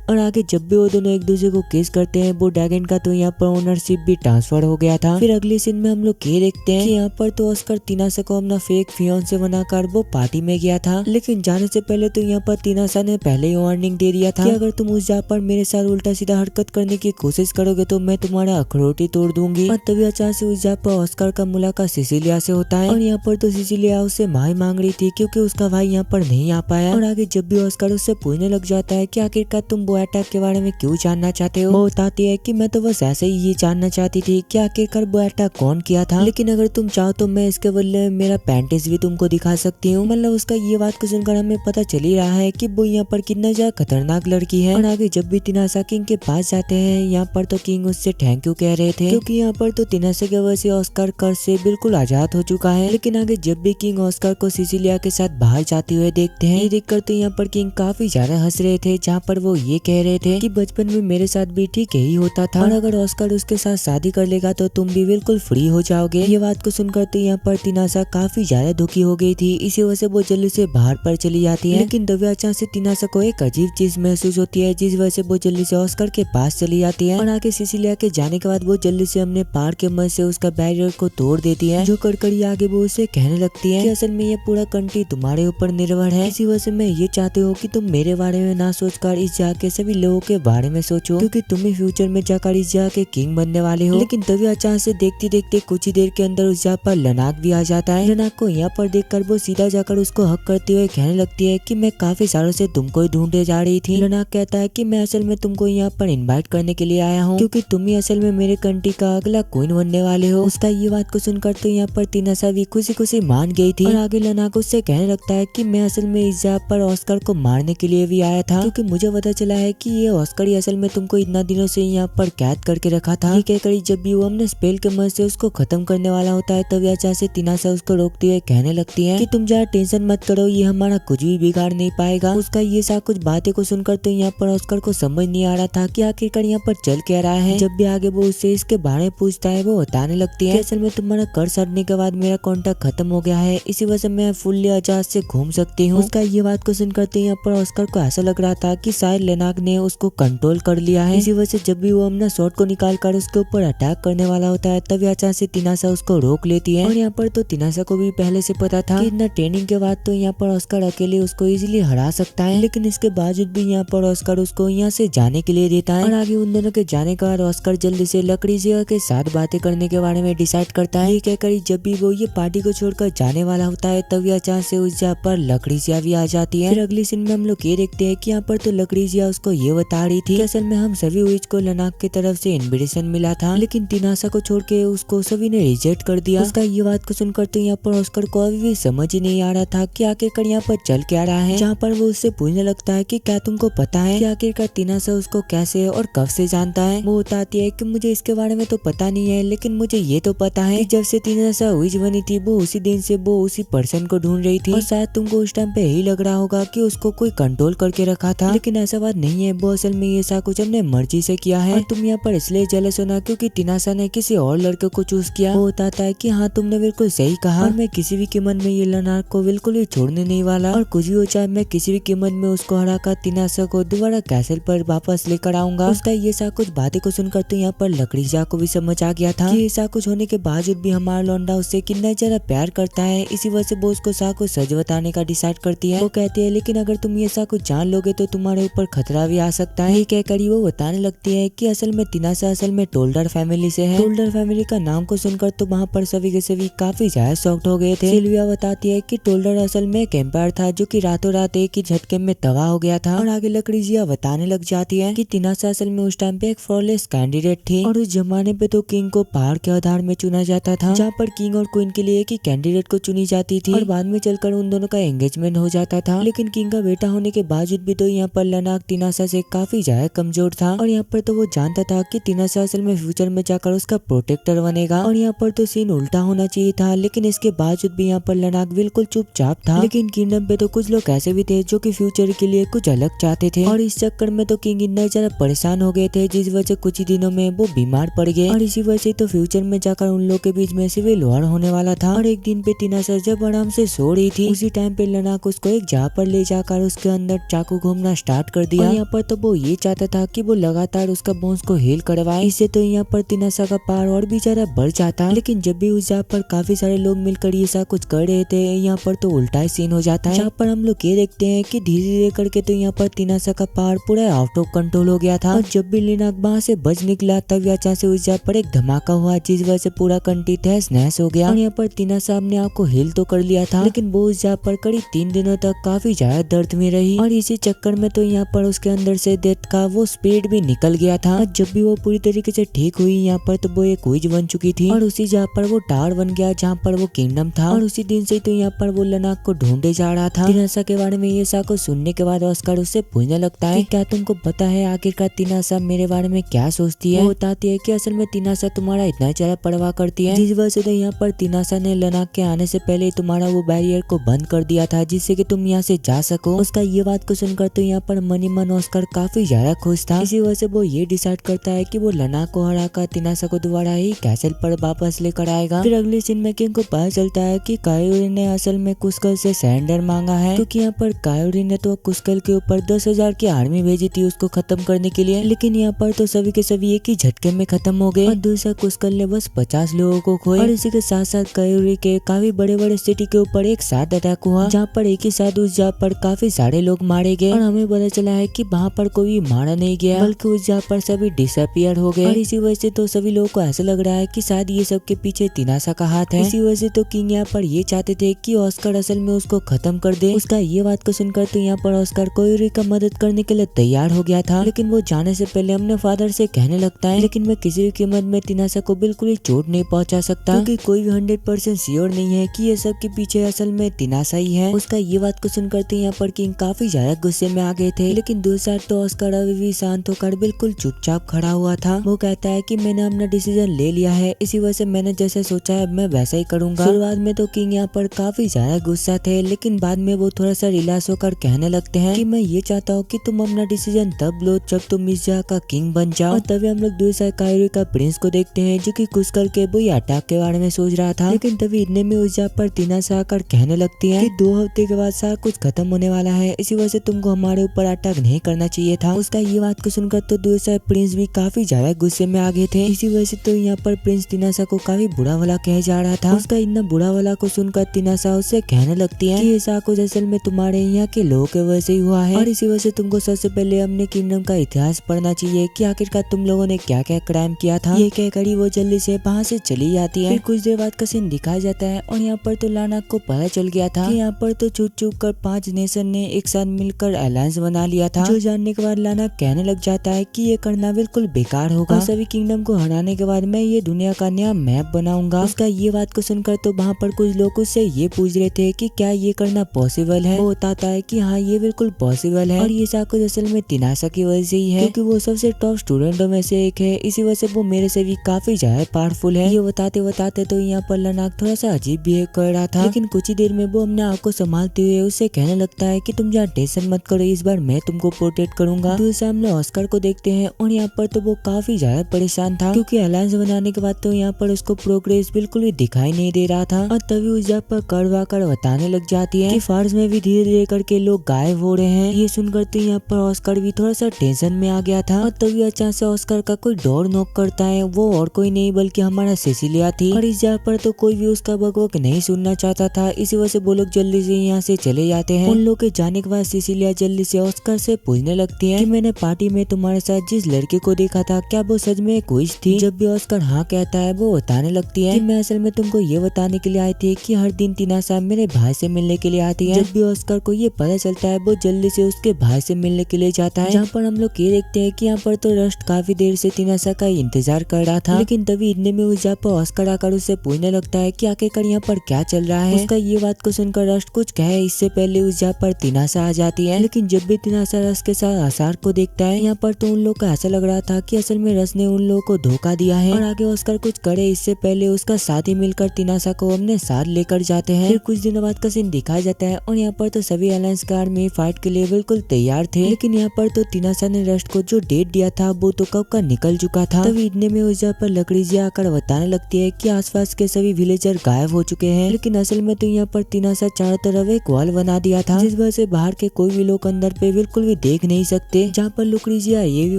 और आगे जब भी वो दोनों एक दूसरे को किस करते हैं वो ड्रैगन का तो यहाँ पर ओनरशिप भी ट्रांसफर हो गया था। फिर अगले सीन में हम लोग ये देखते हैं कि यहाँ पर तो ऑस्कर तिनासा को अपना फेक फियांसे बनाकर वो पार्टी में गया था, लेकिन जाने से पहले तो यहाँ पर तिनासा ने पहले ही वार्निंग दे दिया था कि अगर तुम उस जगह पर मेरे साथ उल्टा सीधा हरकत करने की कोशिश करोगे तो मैं तुम्हारा अखरोट ही तोड़ दूंगी। और तभी अचानक से उस जगह पर ऑस्कर का मुलाकात सिसिलिया से होता है, और यहाँ पर तो सिसिलिया उससे माफी मांग रही थी क्योंकि उसका भाई यहाँ पर नहीं आ पाया। और आगे जब भी ऑस्कर उससे पूछने लग जाता है कि आखिरकार तुम वो अटैक के बारे में क्यों जानना चाहते हो, वो बताती है कि मैं तो बस ऐसे ही ये जानना चाहती थी कि आखिरकार वो अटैक कौन किया था, लेकिन अगर तुम चाहो तो मैं इसके बदले में मेरा पैंटेज भी तुमको दिखा सकती हूँ। मतलब उसका ये बात को सुनकर हमें पता चल ही रहा है कि वो यहाँ पर कितना ज्यादा खतरनाक लड़की है। और आगे जब भी तिनासा किंग के पास जाते हैं यहाँ पर तो किंग उससे थैंक यू कह रहे थे, क्योंकि यहाँ पर तो तिनासा की वजह से ऑस्कर कर्ज से बिल्कुल आजाद हो चुका है। लेकिन आगे जब भी किंग ऑस्कर को सिसिलिया के साथ बाहर जाते हुए देखते हैं, ये देखकर तो यहाँ पर किंग काफी ज्यादा हंस रहे थे, जहाँ पर वो ये कह रहे थे कि बचपन में मेरे साथ भी ठीक यही होता था, और अगर ऑस्कर उसके साथ शादी कर लेगा तो तुम भी बिल्कुल फ्री हो जाओगे। ये बात को सुनकर तो यहाँ पर तिनासा काफी ज्यादा दुखी हो गई थी, इसी वजह से वो जल्दी से बाहर पर चली जाती है। लेकिन तभी अचानक से तिनासा को एक अजीब चीज महसूस होती है, जिस वजह से वो जल्दी से ऑस्कर के पास चली जाती है। और आगे सिसिलिया के जाने के बाद वो जल्दी से अपने पहाड़ के मध्य से उसका बैरियर को तोड़ देती है, जो कड़कड़ी आगे वो उसे कहने लगती है कि असल में ये पूरा कंट्री तुम्हारे ऊपर निर्भर है, इसी वजह से मैं ये चाहती हूँ कि तुम मेरे बारे में ना सोचकर इस जगह के सभी लोगों के बारे में सोचो, क्योंकि तुम ही फ्यूचर में जाकर इस जगह के किंग बनने वाले हो। लेकिन तभी अचानक से देखते देखते कुछ ही देर के अंदर उस जगह पर लनाक भी आ जाता है। लनाक को यहाँ पर देखकर वो सीधा जाकर उसको हक करते हुए कहने लगती है कि मैं काफी सालों से तुमको ही ढूंढे जा रही थी। लनाक कहता है कि मैं असल में तुमको यहाँ पर इन्वाइट करने के लिए आया हूँ, क्योंकि तुम ही असल में मेरे कंट्री का अगला क्वीन बनने वाले हो। उसका ये बात को सुनकर तो यहाँ पर तिनासा भी खुशी खुशी मान गई थी। और आगे लनाक उससे कहने लगता है कि मैं असल में इस जगह पर ऑस्कर को मारने के लिए भी आया था, क्योंकि मुझे पता चला है कि ये ऑस्कर ही असल में तुमको इतना दिनों से यहाँ पर कैद करके रखा था। ये कहकर जब भी वो हमने स्पेल के मदद से उसको खत्म करने वाला होता है तभी अचानक से तिनासा उसको रोकते हुए कहने लगती है कि तुम ज्यादा टेंशन मत करो, ये हमारा कुछ भी बिगाड़ नहीं पाएगा। उसका ये सब कुछ बातें को सुनकर तो यहाँ पर ऑस्कर को समझ नहीं आ रहा था कि आखिरकार यहाँ पर चल क्या रहा है। जब भी आगे वो उससे इसके बारे में पूछता है वो बताने लगती है असल में तुम्हारा कर्ज हटने के बाद मेरा कॉन्ट्रैक्ट खत्म हो गया है, इसी वजह से मैं फुल्ली आजाद से घूम सकती हूँ। उसका ये बात को सुनकर तो यहाँ पर ऑस्कर को ऐसा लग रहा था कि शायद लेनाक ने उसको कंट्रोल कर लिया है। इसी वजह से जब भी वो अपना शॉट को निकाल कर उसके ऊपर अटैक करने वाला होता है तभी अचानक से तिनासा उसको रोक लेती है। और यहाँ पर तो तिनासा को भी पहले से पता था कि इतना ट्रेनिंग के बाद तो यहाँ पर ऑस्कर अकेले उसको इजीली हरा सकता है, लेकिन इसके बावजूद भी यहाँ पर ऑस्कर उसको यहाँ से जाने के लिए देता है। और आगे उन दोनों के जाने के बाद ऑस्कर जल्दी से लकड़ीजिया के साथ बातें करने के बारे में डिसाइड करता है। ये कहकर जब भी वो ये पार्टी को छोड़कर जाने वाला होता है तभी अचानक से उस जगह पर लकड़ीजिया भी आ जाती है। फिर अगली सीन में हम लोग ये देखते हैं कि यहाँ पर तो लकड़ीजिया उसको ये बता रही थी कि असल में हम सभी विच को लनाक की तरफ से इनविटेशन मिला था, लेकिन तिनासा को छोड़ के उसको सभी ने रिजेक्ट कर दिया। उसका ये बात को सुनकर तो यहाँ पर ऑस्कर को अभी भी समझ ही नहीं आ रहा था कि आखिरकार यहाँ पर चल क्या रहा है। जहाँ पर वो उससे पूछने लगता है कि क्या तुमको पता है कि आखिरकार तिनासा उसको कैसे और कब से जानता है। वो बताती है कि मुझे इसके बारे में तो पता नहीं है, लेकिन मुझे ये तो पता है कि जब से तिनासा विच बनी थी वो उसी दिन से वो उसी पर्सन को ढूंढ रही थी, और शायद तुमको उस टाइम पे यही लग रहा होगा कि उसको कोई कंट्रोल करके रखा था, लेकिन ऐसा बात नहीं है। वो असल में ये सब कुछ हमने मर्जी से किया है, और तुम यहाँ पर इसलिए जेलस होना क्योंकि तिनासा ने किसी और लड़के को चूज किया। वो बताता है कि हाँ तुमने बिल्कुल सही कहा, और मैं किसी भी कीमत में ये लनाक को बिल्कुल भी छोड़ने नहीं वाला, और कुछ भी हो चाहे मैं किसी भी कीमत में उसको हराकर तिनासा को दोबारा कैसल पर वापस लेकर आऊंगा। उसका ये सब कुछ बातें को सुनकर तो यहाँ पर लकड़ी जा को भी समझ आ गया था कि ऐसा कुछ होने के बावजूद भी हमारा लौंडा उससे कितना ज्यादा प्यार करता है। इसी वजह से वो उसको सा कुछ सच बताने का डिसाइड करती है। वो कहती है लेकिन अगर तुम ये सा कुछ जान लोगे तो तुम्हारे ऊपर खतरा भी आ सकता है। कहकर वो बताने लगती है कि असल में तिनासा असल में टोल्डर फैमिली से है। टोल्डर फैमिली का नाम को सुनकर तो वहाँ पर सभी के सभी काफी ज्यादा शॉक्ड हो गए थे। सिल्विया बताती है कि टोल्डर असल में एक एम्पायर था जो कि रातों रात एक ही झटके में तबाह हो गया था। और आगे लकड़ी जिया बताने लग जाती है कि तिनासा असल में उस टाइम पे एक फ्लॉलेस कैंडिडेट थी, और उस जमाने पे तो किंग को पहाड़ के आधार में चुना जाता था, जहाँ पर किंग और क्वीन के लिए एक ही कैंडिडेट को चुनी जाती थी, और बाद में चलकर उन दोनों का एंगेजमेंट हो जाता था। लेकिन किंग का बेटा होने के बावजूद भी तो यहाँ पर लनाक तिनासा से काफी ज्यादा कमजोर था, और यहाँ पर तो वो जानता था कि तिनासा असल में फ्यूचर में जाकर उसका प्रोटेक्टर बनेगा। और यहाँ पर तो सीन उल्टा होना चाहिए था, लेकिन इसके बावजूद भी यहाँ पर लनाक बिल्कुल चुपचाप था। लेकिन किंगडम पे तो कुछ लोग ऐसे भी थे जो कि फ्यूचर के लिए कुछ अलग चाहते थे, और इस चक्कर में तो किंग इतना ज्यादा परेशान हो गए थे जिस वजह से कुछ ही दिनों में वो बीमार पड़ गए, और इसी वजह से तो फ्यूचर में जाकर उन लोगों के बीच में सिविल वॉर होने वाला था। और एक दिन पे तिनासा जब आराम से सो रही थी, उसी टाइम पे लनाक उसको एक जगह पर ले जाकर उसके अंदर चाकू घूमना स्टार्ट कर दिया। और यहाँ पर तो वो ये चाहता था कि वो लगातार उसका बोन्स को हील करवाए, इससे तो यहाँ पर तिनासा का पावर और भी ज्यादा बढ़ जाता। लेकिन जब भी उस जगह पर काफी सारे लोग मिलकर ये सब कुछ कर रहे थे, यहाँ पर तो उल्टा ही सीन हो जाता है, जहाँ पर हम लोग ये देखते हैं कि धीरे धीरे करके तो यहाँ पर तिनासा का पावर पूरा आउट ऑफ कंट्रोल हो गया था। और जब भी लिनाक वहाँ से बच निकला तब अचानक से उस जगह पर एक धमाका हुआ, जिस वजह से पूरा कंट्री तहस नहस हो गया। और यहाँ पर तिनासा अपने आप को हील तो कर लिया था, लेकिन वो उस जगह पर करीब 3 दिनों तक काफी ज्यादा दर्द में रही, और इसी चक्कर में तो यहाँ पर उसके अंदर से डेथ का वो स्पीड भी निकल गया था। और जब भी वो पूरी तरीके से ठीक हुई, यहाँ पर तो वो एक विच बन चुकी थी, और उसी जगह पर वो टावर बन गया जहाँ पर वो किंगडम था। और उसी दिन से तो यहाँ पर वो लनाक को ढूंढे जा रहा था। तिनासा के बारे में ये सब कुछ सुनने के बाद ऑस्कर उससे पूछने लगता है कि क्या तुमको पता है आखिरकार तिनासा मेरे बारे में क्या सोचती है। वो बताती है कि असल में तिनासा तुम्हारा इतना ज्यादा परवाह करती है, जिस वजह से तो यहाँ पर तिनासा ने लनाक के आने से पहले तुम्हारा वो बैरियर को बंद कर दिया था, जिससे कि तुम यहाँ से जा सको। उसका ये बात को सुनकर तो यहाँ पर मनी मन ऑस्कर काफी ज्यादा खुश था। इसी वजह से वो ये डिसाइड करता है कि वो लनाक को हराकर तिनासा को दोबारा ही कैसल पर वापस लेकर आएगा। फिर अगले सीन में किंग को पता चलता है कि कायोरी ने असल में कुस्कल से सरेंडर मांगा है, क्योंकि यहाँ पर कायोरी ने तो कुस्कल के ऊपर 10,000 की आर्मी भेजी थी उसको खत्म करने के लिए, लेकिन यहाँ पर तो सभी के सभी एक ही झटके में खत्म हो गए, और दूसरा कुस्कल ने बस 50 लोगों को खोए। और इसी के साथ साथ कायोरी के काफी बड़े बड़े सिटी के ऊपर एक साथ अटैक हुआ, जहाँ पर एक ही साथ उस जगह पर काफी सारे लोग मारे गए, और हमें पता चला है कि वहाँ पर कोई मारा नहीं गया, बल्कि उस जगह पर सभी डिसअपियर हो गए। और इसी वजह से तो सभी लोगों को ऐसा लग रहा है कि शायद ये सब के पीछे तिनासा का हाथ है। इसी वजह से तो किंग यहाँ पर ये चाहते थे कि ऑस्कर असल में उसको खत्म कर दे। उसका ये बात को सुनकर तो यहाँ पर ऑस्कर कायोरी का मदद करने के लिए तैयार हो गया था, लेकिन वो जाने से पहले अपने फादर से कहने लगता है लेकिन मैं किसी भी कीमत में तिनासा को बिल्कुल ही चोट नहीं पहुंचा सकता, क्योंकि कोई भी 100% श्योर नहीं है कि ये सब के पीछे असल में तिनासा ही है। उसका ये बात को सुनकर तो यहाँ पर किंग काफी ज्यादा गुस्से में आ गए थे, लेकिन दूसरा तो ऑस्कर अभी भी शांत होकर बिल्कुल चुपचाप खड़ा हुआ था। वो कहता है कि मैंने अपना डिसीजन ले लिया है, इसी वजह से मैंने जैसे सोचा है मैं वैसा ही करूंगा। शुरुआत में तो किंग यहाँ पर काफी ज्यादा गुस्सा थे, लेकिन बाद में वो थोड़ा सा रिलैक्स होकर कहने लगते हैं कि मैं ये चाहता हूँ कि तुम अपना डिसीजन तब लो जब तुम इस जगह का किंग बन जाओ। और तभी हम लोग दूसरा कायोरी का प्रिंस को देखते हैं जो कि कुछ करके वो अटैक के बारे में सोच रहा था, लेकिन तभी इतने में उस जगह पर तिनासा आकर कहने लगती है कि 2 हफ्ते के बाद सारा कुछ खत्म होने वाला है, इसी वजह से तुमको हमारे ऊपर अटैक नहीं करना चाहिए था। उसका ये बात को सुनकर तो दूसरा प्रिंस भी काफी ज्यादा गुस्से में आ गए थे। इसी वजह से तो यहाँ पर प्रिंस तिनासा को काफी बुरा भला कहे जा रहा था। उसका इतना बुरा भला को सुनकर तिनासा उससे कहने लगती है कि ऐसा कुछ असल में तुम्हारे यहाँ के लोगों के वजह से ही हुआ है, और इसी वजह से तुमको सबसे पहले अपने किंगडम का इतिहास पढ़ना चाहिए कि आखिरकार तुम लोगों ने क्या क्या क्राइम किया था। ये कहकर वो जल्दी से वहाँ से चली जाती है। फिर कुछ देर बाद का सीन दिखाया जाता है, और यहाँ पर तो लानाक को पता चल गया था कि यहाँ पर तो छुप छुप कर 5 नेशन ने एक साथ मिलकर अलायंस बना लिया था, जो जानने के बाद लाना कहने लग जाता है कि ये करना बिल्कुल बेकार होगा और सभी किंगडम को हराने के बाद मैं ये दुनिया का नया मैप बनाऊंगा। उसका ये बात को सुनकर तो वहाँ पर कुछ लोग उससे ये पूछ रहे थे कि क्या ये करना पॉसिबल है। वो बताता है कि हाँ ये बिल्कुल पॉसिबल है और ये सब कुछ असल में तिनासा की वजह से ही है, क्योंकि वो सबसे टॉप स्टूडेंटों में से एक है। इसी वजह से वो मेरे से भी काफी ज्यादा पावरफुल है। ये बताते बताते तो यहाँ पर लनाक थोड़ा सा अजीब बिहेव कर रहा था, लेकिन कुछ ही देर में वो अपने आप को संभालते हुए उससे कहने लगता है कि तुम जहाँ टेंशन मत करो, इस बार मैं तुमको प्रोटेक्ट करूंगा। दूर से हम लोग ऑस्कर को देखते हैं और यहाँ पर तो वो काफी ज्यादा परेशान था, क्योंकि अलायंस बनाने के बाद तो यहाँ पर उसको प्रोग्रेस बिल्कुल भी दिखाई नहीं दे रहा था। और तभी उस जगह पर कड़वा कर बताने लग जाती है कि फर्ज में भी धीरे धीरे करके लोग गायब हो रहे हैं। ये सुनकर तो यहाँ पर ऑस्कर भी थोड़ा सा टेंशन में आ गया था और तभी अचानक से ऑस्कर का कोई डोर नॉक करता है। वो और कोई नहीं बल्कि हमारा सिसिलिया थी और इस जगह पर तो कोई भी उसका बकबक नहीं सुनना चाहता था। इसी वजह से वो लोग जल्दी से यहाँ से चले जाते हैं। उन लोग के जाने के बाद सिसिलिया जल्दी से ऑस्कर से पूछने लगती है कि मैंने पार्टी में तुम्हारे साथ जिस लड़के को देखा था क्या वो सच में क्विज थी। जब भी ऑस्कर हाँ कहता है वो बताने लगती है कि मैं असल में तुमको ये बताने के लिए आई थी कि हर दिन तिनासा मेरे भाई से मिलने के लिए आती है। जब भी ऑस्कर को ये पता चलता है वो जल्दी से उसके भाई से मिलने के लिए जाता है, जहाँ पर हम लोग ये देखते हैं कि यहाँ पर तो रस्ट काफी देर से तिनासा का इंतजार कर रहा था। लेकिन तभी इतने में उस जगह पर ऑस्कर आकर उससे पूछने लगता है कि आखिरकार यहाँ पर क्या चल रहा है। उसका ये बात को सुनकर रस्ट कुछ कहे इससे पहले उस जगह पर तिनासा आ जाती है। लेकिन जब भी तिनासा रस के साथ आसार को देखता है यहाँ पर तो उन लोग का ऐसा लग रहा था कि असल में रस ने उन लोगों को धोखा दिया है और आगे ऑस्कर कुछ करे इससे पहले उसका साथी मिलकर तिनासा को अपने साथ लेकर जाते हैं। फिर कुछ दिनों बाद का सीन दिखाया जाता है और यहाँ पर तो सभी अलायंस के आर्मी फाइट के लिए बिल्कुल तैयार थे। लेकिन यहाँ पर तो तिनासा ने रस्ट को जो डेट दिया था वो तो कब का निकल चुका था। तभी इतने में उस जगह पर लकड़ी जी आकर बताने लगती है कि आसपास के सभी विलेजर गायब हो चुके हैं। लेकिन असल में तो यहाँ पर तिनासा चारों तरफ एक वॉल बना दिया था, जिस वजह से बाहर के कोई भी लोग अंदर पे बिल्कुल भी देख नहीं सकते। जहाँ पर लुकड़ीजिया ये भी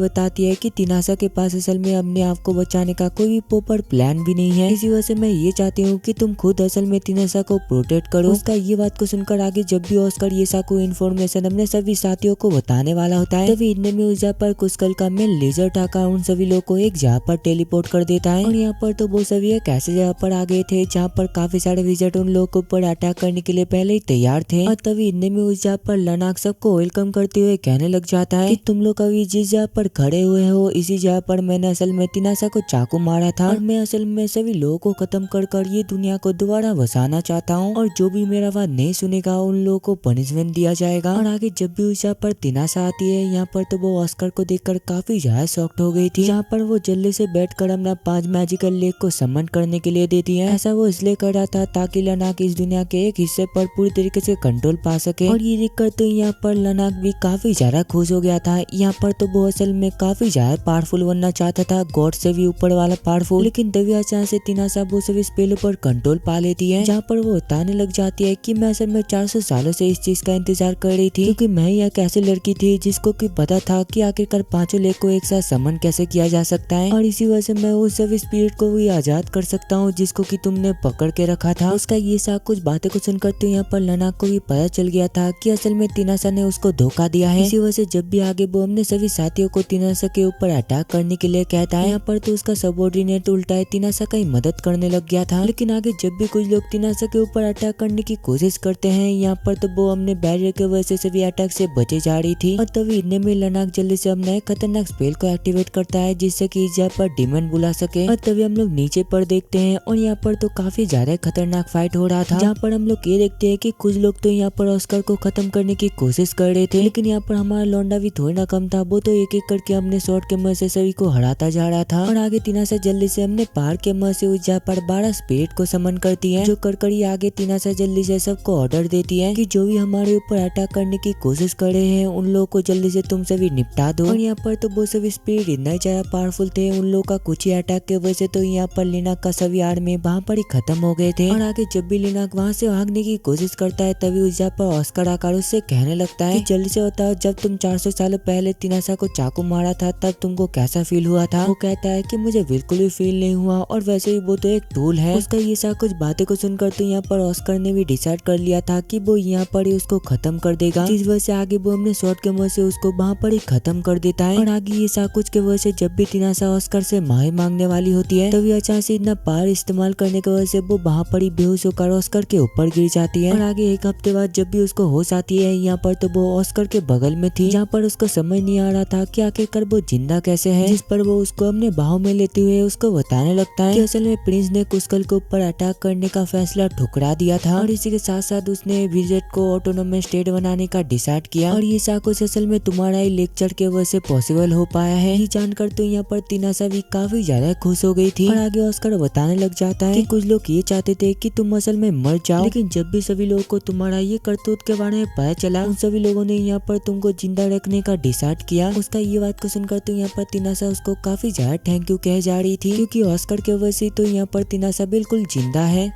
बताती है कि तिनासा के पास असल में अपने आप को बचाने का कोई भी प्रॉपर प्लान भी नहीं है। इसी वजह से मैं ये चाहती हूँ कि तुम खुद असल में तिनासा को प्रोटेक्ट करो। उसका ये बात को सुनकर आगे जब भी ऑस्कर ये साको इन्फॉर्मेशन अपने सभी साथियों को बताने वाला होता है, तभी इतने में उस जगह पर कुस्कल का मेन लेजर टाका उन सभी लोग को एक जगह पर टेलीपोर्ट कर देता है। और यहाँ पर तो वो सभी एक ऐसे जगह पर आ गए थे जहाँ पर काफी सारे विजिट उन लोगों के ऊपर अटैक करने के लिए पहले ही तैयार थे। और तभी इतने में उस जगह पर लनाक सबको वेलकम करते हुए कहने लग जाता है कि तुम लोग अभी जिस जगह पर खड़े हुए हो इसी जगह पर मैंने असल में तिनासा को चाकू मारा था और मैं असल में सभी लोगों को खत्म कर ये दुनिया को दोबारा बसाना चाहता हूँ और जो भी मेरा बात नहीं सुनेगा उन लोगों को पनिशमेंट दिया जाएगा। और आगे जब भी उस जगह पर तिनासा आती है यहाँ पर तो वो ऑस्कर को देखकर काफी ज्यादा शॉक्ड हो गई थी। जहाँ पर वो जल्दी से बैठकर अपना 5 मैजिकल लेग को समन करने के लिए देती है। ऐसा वो इसलिए कर रहा था ताकि लनाक इस दुनिया के एक हिस्से पर पूरी तरीके से कंट्रोल पा सके। और ये देखकर तो यहाँ पर लनाक भी काफी ज्यादा खुश हो गया था। यहाँ पर तो वो असल में काफी ज्यादा पावरफुल बनना चाहता था, गॉड से भी ऊपर वाला पावरफुल। लेकिन तभी अचानक से तिनासा वो सभी स्पेल पर कंट्रोल पा लेती है, जहाँ पर वो बताने लग जाती है कि मैं असल में 400 सालों से इस चीज का इंतजार कर रही थी, क्योंकि मैं एक ऐसी लड़की थी जिसको कि पता था कि आखिरकार 5 लेग को एक साथ समन कैसे किया जा सकता है और इसी वजह से मैं उस सभी स्पिरिट को भी आजाद कर सकता हूँ जिसको कि तुमने पकड़ के रखा था। उसका ये सब कुछ बातें को सुनकर तो यहाँ पर लनाक को भी पता चल गया था कि असल में तिनासा ने उसको धोखा दिया है। इसी वजह से जब भी आगे वो अपने सभी साथियों को तिनासा के ऊपर अटैक करने के लिए कहता है, यहाँ पर तो उसका सबऑर्डिनेट उल्टा है तिनासा का ही मदद करने लग गया था। लेकिन आगे जब भी कुछ लोग तिनासा के ऊपर अटैक करने की कोशिश करते हैं यहाँ पर तो वो अपने बैरियर के वजह से सभी अटैक से बचे जा रही थी। और तभी इतने में लनाक जल्दी से अपना एक खतरनाक स्पेल को एक्टिवेट करता है जिससे कि इस जगह पर डिमन बुला सके। और तभी हम लोग नीचे पर देखते हैं और यहाँ पर तो काफी ज्यादा खतरनाक फाइट हो रहा था, जहाँ पर हम लोग ये देखते हैं कि कुछ लोग तो यहाँ पर ऑस्कर को खत्म करने की कोशिश कर रहे थे। लेकिन यहाँ पर हमारा लौंडा भी थोड़ा ना कम था, वो तो एक एक करके अपने शॉट के मदद से सभी को हराता जा रहा था। और आगे तिनासा जल्दी से हमने पहाड़ के मदद से उस जगह पर 12 स्पिरिट को समन करती है, जो करकड़ी आगे तिनासा जल्दी से सबको ऑर्डर देती है कि जो भी हमारे ऊपर अटैक करने की कोशिश कर रहे हैं उन लोगों को जल्दी से तुम सभी निपटा दो। और यहाँ पर तो वो सभी स्पिरिट इतना ज्यादा पावरफुल थे, उन लोगों का कुछ ही अटैक के वजह से तो यहाँ पर लिनाक का सभी आर्मी वहाँ पर ही खत्म हो गए थे। और आगे जब भी लिनाक वहाँ से भागने की कोशिश करता है तभी उस जगह पर ऑस्कर आकर उससे कहने लगता है कि जल्दी से बताओ जब तुम 400 सालों पहले तिनासा को चाकू मारा था तब तुमको कैसा फील हुआ था। वो कहता है कि मुझे बिल्कुल भी फील नहीं हुआ और वैसे ही वो तो एक टूल है। उसका ये सब कुछ बातें को सुनकर तो यहाँ पर ऑस्कर ने भी डिसाइड कर लिया था कि वो यहाँ पर ही उसको खत्म कर देगा, जिस वजह से आगे वो अपने शॉट के मदद से उसको वहाँ पर ही खत्म कर देता है। और आगे ये सब कुछ के वजह से जब भी तिनासा ऑस्कर से माफी मांगने वाली होती है तभी अचानक से इतना पावर इस्तेमाल करने की वजह से वो वहाँ पर ही बेहोश होकर ऑस्कर के ऊपर गिर जाती है। और आगे एक हफ्ते बाद जब भी उसको होश आती है यहाँ पर तो वो ऑस्कर के बगल में थी, जहाँ पर उसको समझ नहीं आ रहा था कि आखिरकार वो जिंदा कैसे है। जिस पर वो उसको अपने बाहों में लेते हुए उसको बताने लगता है कि असल में प्रिंस ने कुस्कल के ऊपर अटैक करने का फैसला ठुकरा दिया था और इसी के साथ साथ उसने विजेट को ऑटोनोमस स्टेट बनाने का डिसाइड किया और ये सब कुछ असल में तुम्हारा ही लेक्चर के वजह से पॉसिबल हो पाया है। ये जानकर तो यहाँ पर तिनासा भी काफी ज्यादा खुश हो गई थी और आगे ऑस्कर बताने लग जाता है कि कुछ लोग ये चाहते थे कि तुम असल में मर जाओ, लेकिन जब भी सभी लोगों को तुम्हारा ये करतूत के बारे में पता चला, उन सभी लोगों ने यहाँ पर तुमको जिंदा रखने का डिसाइड किया। उसका ये बात को सुनकर तो यहाँ पर तिनासा उसको काफी ज्यादा थैंक यू कह जा रही थी, क्योंकि ऑस्कर के वजह से तो यहाँ पर तिनासा बिल्कुल जिंदा है।